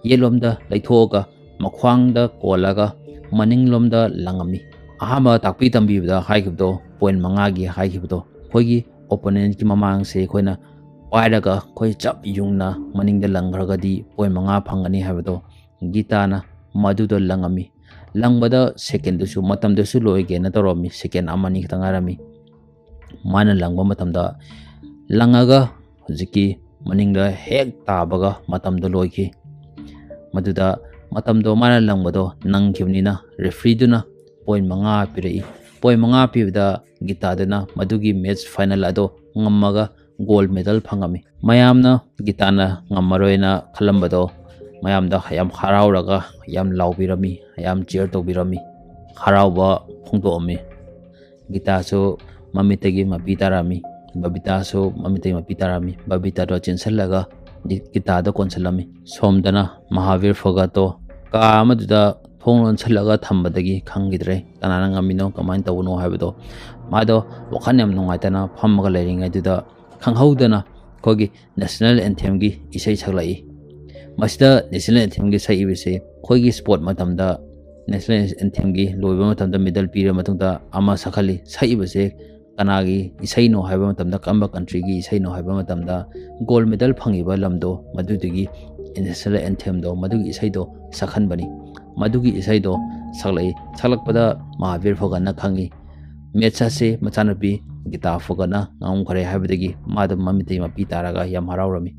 yelomda laithoga makhwangda kolaga maninglomda langami ahama takpi tambibda haigibdo point manga gi haigibdo khoigi opponent ki mamang se khoina pairaga khoi chap yungna maningda langhragadi point manga phangani habdo gitana madudo langami langbada second du su matam du su loige na toromi second amani khtangarami mana langba matamda langaga hojiki maningda hek tabaga matamdo loiki maduda matamdo mana langbado nangkibnina referee duna point manga pirei point manga pibda gitadana madugi match final ado ngammaga gold medal phangami mayamna gitana ngammaroina khalambado mayamda yam harauraga yam laubirami yam cheer tobirami harauba phongdoami gita so mamitagi mapitarami babita so mamitagi mapitarami babita do chensallaga ꯒꯤꯇꯥꯗ ꯀꯣꯟꯁꯤꯜꯂꯝꯃꯤ ꯁꯣꯝꯗꯅ Mahavir ꯐꯣꯒꯠꯇꯣ ꯀꯥ ꯑꯃꯗꯨꯗ ꯊꯣꯡ ꯂꯣꯟꯁꯤꯜꯂꯒ ꯊꯝꯕꯗꯒꯤ ꯈꯪꯈꯤꯗ꯭ꯔꯦ ꯀꯅꯥꯅ ꯉꯝꯃꯤꯅꯣ ꯀꯃꯥꯏꯅ ꯇꯧꯕꯅꯣ ꯍꯥꯏꯕꯗꯣ ꯃꯥꯗꯣ ꯋꯥꯈꯜ ꯌꯥꯝ ꯅꯨꯡꯉꯥꯏꯇꯅ ꯐꯝꯃꯒ ꯂꯩꯔꯤꯉꯩꯗꯨꯗ ꯈꯪꯍꯧꯗꯅ ꯑꯩꯈꯣꯏꯒꯤ ꯅꯦꯁꯅꯦꯜ ꯑꯦꯟꯊꯦꯝꯒꯤ ꯏꯁꯩ ꯁꯛꯂꯛꯏ ꯃꯁꯤꯗ ꯅꯦꯁꯅꯦꯜ ꯑꯦꯟꯊꯦꯝꯒꯤ ꯁꯛꯏꯕꯁꯤ ꯑꯩꯈꯣꯏꯒꯤ ꯁ꯭ꯄꯣꯔꯠ ꯃꯇꯝꯗ ꯅꯦꯁꯅꯦꯜ ꯑꯦꯟꯊꯦꯝꯒꯤ ꯂꯣꯏꯕ ꯃꯇꯝꯗ ꯃꯦꯗꯜ ꯄꯤꯔꯕ ꯃꯇꯨꯡꯗ ꯑꯃ ꯁꯛꯍꯜꯂꯤ ꯁꯛꯏꯕꯁꯦ ꯀꯅꯥꯒꯤ ꯏꯁꯩꯅꯣ ꯍꯥꯏꯕ ꯃꯇꯝꯗ ꯀꯔꯝꯕ ꯀꯟꯇ꯭ꯔꯤꯒꯤ ꯏꯁꯩꯅꯣ ꯍꯥꯏꯕ ꯃꯇꯝꯗ ꯒꯣꯜ ꯃꯦꯗꯜ ꯐꯪꯉꯤꯕ ꯂꯝꯗꯣ ꯃꯗꯨꯗꯒꯤ ꯅꯦꯁꯅꯦꯜ ꯑꯦꯟꯊꯦꯝꯗꯣ ꯃꯗꯨꯒꯤ ꯏꯁꯩꯗꯣ ꯁꯛꯍꯟꯕꯅꯤ ꯃꯗꯨꯒꯤ ꯏꯁꯩꯗꯣ ꯁꯛꯂꯛꯏ ꯁꯛꯂꯛꯄꯗ ꯃꯍꯥꯕꯤꯔ ꯐꯣꯒꯠꯅ ꯈꯪꯉꯤ ꯃꯦꯠꯆ ꯑꯁꯤ ꯃꯆꯥꯅꯨꯄꯤ ꯒꯤꯇꯥ ꯐꯣꯒꯠꯅ ꯉꯝꯈ꯭ꯔꯦ ꯍꯥꯏꯕꯗꯒꯤ ꯃꯥꯗꯣ ꯃꯃꯤꯠꯇꯩ ꯃꯄꯤ ꯇꯥꯔꯒ ꯌꯥꯝ ꯍꯔꯥꯎꯔꯝꯃꯤ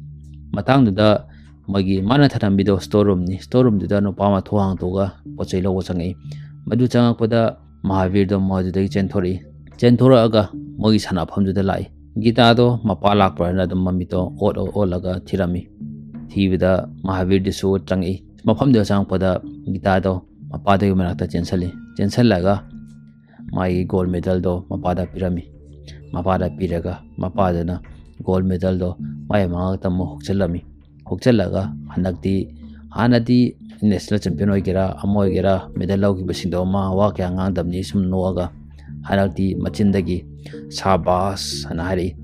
ꯃꯇꯥꯡꯗꯨꯗ ꯃꯣꯏꯒꯤ ꯃꯥꯅ ꯊꯅꯝꯕꯤꯗꯣ ꯁ꯭ꯇꯣꯔ ꯔꯨꯝꯅꯤ ꯁ꯭ꯇꯣꯔ ꯔꯨꯝꯗꯨꯗ ꯅꯨꯄꯥ ꯑꯃ ꯊꯣꯡ ꯍꯥꯡꯇꯣꯛꯑꯒ ꯄꯣꯠ ꯆꯩ ꯂꯧꯕ ꯆꯪꯉꯛꯏ ꯃꯗꯨ ꯆꯪꯉꯛꯄꯗ ꯃꯍꯥꯕꯤꯔꯗꯣ ꯃꯗꯨꯗꯒꯤ ꯆꯦꯟꯊꯣꯔꯛꯏ ꯆꯦꯟꯊꯣꯔꯛꯑꯒ ꯃꯣꯏꯒꯤ ꯁꯥꯟꯅꯐꯝꯗꯨꯗ ꯂꯥꯛꯏ ꯒꯤꯇꯥꯗꯣ ꯃꯄꯥ ꯂꯥꯛꯄ꯭ꯔꯅ ꯑꯗꯨꯝ ꯃꯃꯤꯠꯇꯣ ꯑꯣꯠꯂꯒ ꯊꯤꯔꯝꯃꯤ ꯊꯤꯕꯗ ꯃꯍꯥꯕꯤꯔꯗꯨꯁꯨ ꯆꯪꯉꯛꯏ ꯃꯐꯝꯗꯨꯗ ꯆꯪꯉꯛꯄꯗ ꯒꯤꯇꯥꯗꯣ ꯃꯄꯥꯗꯨꯒꯤ ꯃꯅꯥꯛꯇ ꯆꯦꯟꯁꯜꯂꯒ ꯃꯥꯒꯤ ꯒꯣꯜ ꯃꯦꯗꯜꯗꯣ ꯃꯄꯥꯗ ꯄꯤꯔꯝꯃꯤ ꯃꯄꯥꯗ ꯄꯤꯔꯒ ꯃꯄꯥꯗꯨꯅ ꯒꯣꯜ ꯃꯦꯗꯜꯗꯣ ꯃꯥꯒꯤ ꯃꯉꯛꯇ ꯑꯃꯨꯛ ꯍꯨꯛꯆꯜꯂꯒ ꯍꯥꯟꯅꯗꯤ ꯅꯦꯁꯅꯦꯜ ꯆꯦꯝꯄꯤꯌꯟ ꯑꯣꯏꯒꯦꯔꯥ ꯑꯃ ꯑꯣꯏꯒꯦꯔꯥ ꯃꯦꯗꯜ ꯂꯧꯈꯤꯕꯁꯤꯡꯗꯣ ꯃꯥ ꯋꯥ ꯀꯌꯥ ꯉꯥꯡꯗꯕꯅꯤ ꯁꯨꯝ ꯅꯣꯛꯑꯒ ꯍꯟꯗꯛꯇꯤ ꯃꯆꯤꯟꯗꯒꯤ ꯁꯥꯕꯥꯁ ꯍꯥꯏꯅ ꯍꯥꯏꯔꯛꯏ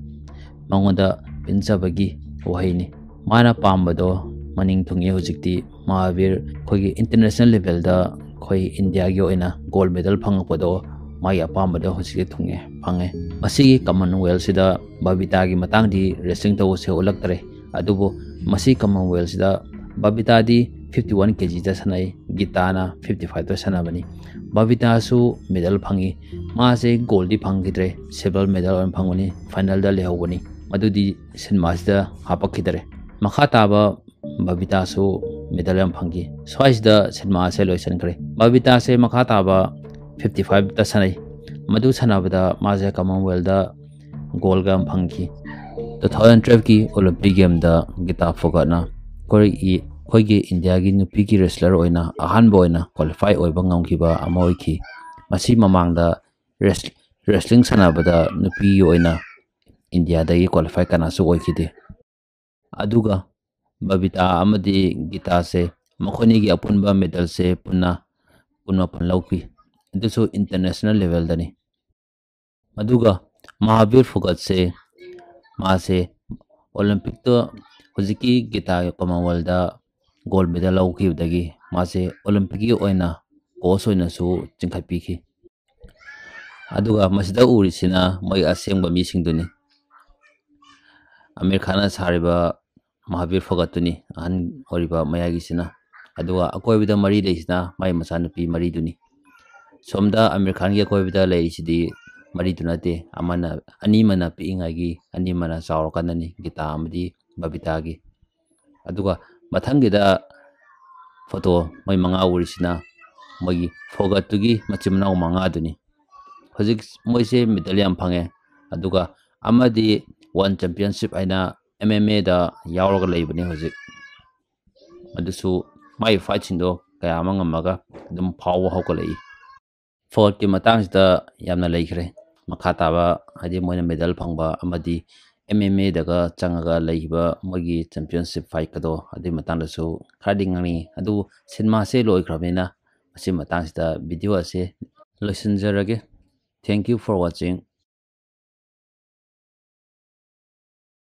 ꯃꯉꯣꯟꯗ ꯄꯦꯟꯖꯕꯒꯤ ꯋꯥꯍꯩꯅꯤ ꯃꯥꯅ ꯄꯥꯝꯕꯗꯣ ꯃꯅꯤꯡ ꯊꯨꯡꯉꯤ ꯍꯧꯖꯤꯛꯇꯤ ꯃꯍꯥꯕꯤꯔ ꯑꯩꯈꯣꯏꯒꯤ ꯏꯟꯇꯔꯅꯦꯁꯅꯦल ꯂꯦꯚꯦꯜꯗ ꯑꯩꯈꯣꯏ ꯏꯟꯗꯤꯌꯥꯒꯤ ꯑꯣꯏꯅ ꯒꯣꯜ ꯃꯦꯗꯜ ꯐꯪꯉꯛꯄꯗꯣ ꯃꯥꯒꯤ ꯑꯄꯥꯝꯕꯗꯣ ꯍꯧꯖꯤꯛꯇꯤ ꯐꯪꯉꯦ ꯃꯁꯤꯒꯤ ꯀꯃꯟꯋꯦꯜꯁꯤꯗ ꯕꯕꯤꯇꯥꯒꯤ ꯃꯇꯥꯡꯗꯤ ꯔꯦꯁꯂꯤꯡ ꯇꯧꯕꯁꯦ ꯎꯠꯂꯛꯇ꯭ꯔꯦ ꯑꯗꯨꯕꯨ ꯃꯁꯤ ꯀꯃꯟꯋꯦꯜꯁꯤꯗ ꯕꯕꯤꯇꯥꯗꯤ 51 kgꯗ ꯁꯥꯟꯅꯩ ꯒꯤꯇꯥꯅ 55ꯗ ꯁꯥꯟꯅꯕꯅꯤ बबीतासु मेडल फंगी मासे गोल्डी फंगिद्रे सिल्वर मेडल अन फंगनी फाइनल द लेहौबनी मदुदी सिनेमासिदा हापखिदरे मखा ताबा बबीतासु मेडल अन फंगी स्वाइसदा सिनेमा से लोइसनख्रे बबीतासे मखा ताबा 55 द सनै मदु सनाबदा मासे कॉमनवेल्थ दा गोल्ड गम फंगी 2012 की ओलंपिक गेम दा गीता फोगटना कोई इंडिया की नुपी की रेसलर होइना अहानबो होइना क्वालिफाई होइबा ngamkiba ama hoiki masi mamangda wrestling sanabada nupi hoina india da qualify kana su hoikide aduga babita amadi gita se makhoni gi apunba medal se punna pan lauki idusu international level dani aduga mahabir fugat se mase olympic to hojiki gita commonwealth da gold medal lauki मासे Olympic की ओइना coach ओइना सु चिंखापीखि अदुगा मसिदा उरिसिना मै असेंबा मिसिंदुनी Americana सारिबा Mahavir फोगतुनी अहन ओरिबा मयागिसिना अदुगा अकोइबदा मरी लेसिना मै मसानुपी मरी दुनी सोमदा American की अकोइबदा लेसिदी मरी दुनाते अमना अनिमना पिंगागी अनिमना चावरकननी Gita अमदी बबीतागी अदुगा मथंगिदा photo मैं मंगा उरिसिना मगी फोगतुगी मचिमनाउ मंगा दुनी हजिक मोइसे मेडल याम फंगे अदुगा अमदी वन चैंपियनशिप आइना MMA दा यावरगा लेबनी हजिक अदुसु माइ फाइट सिंदो कया मंगमगा दम फाव हौकलई फोर्ट की मतांगसिदा यामना लेखरे मखा ताबा हादि मोइना मेडल फंगबा अमदी MMA daga changaga leiba mogi championship fight kado adi matang su khadi ngani adu cinema se loi khrabena asi matang sida video ase loisin jarage thank you for watching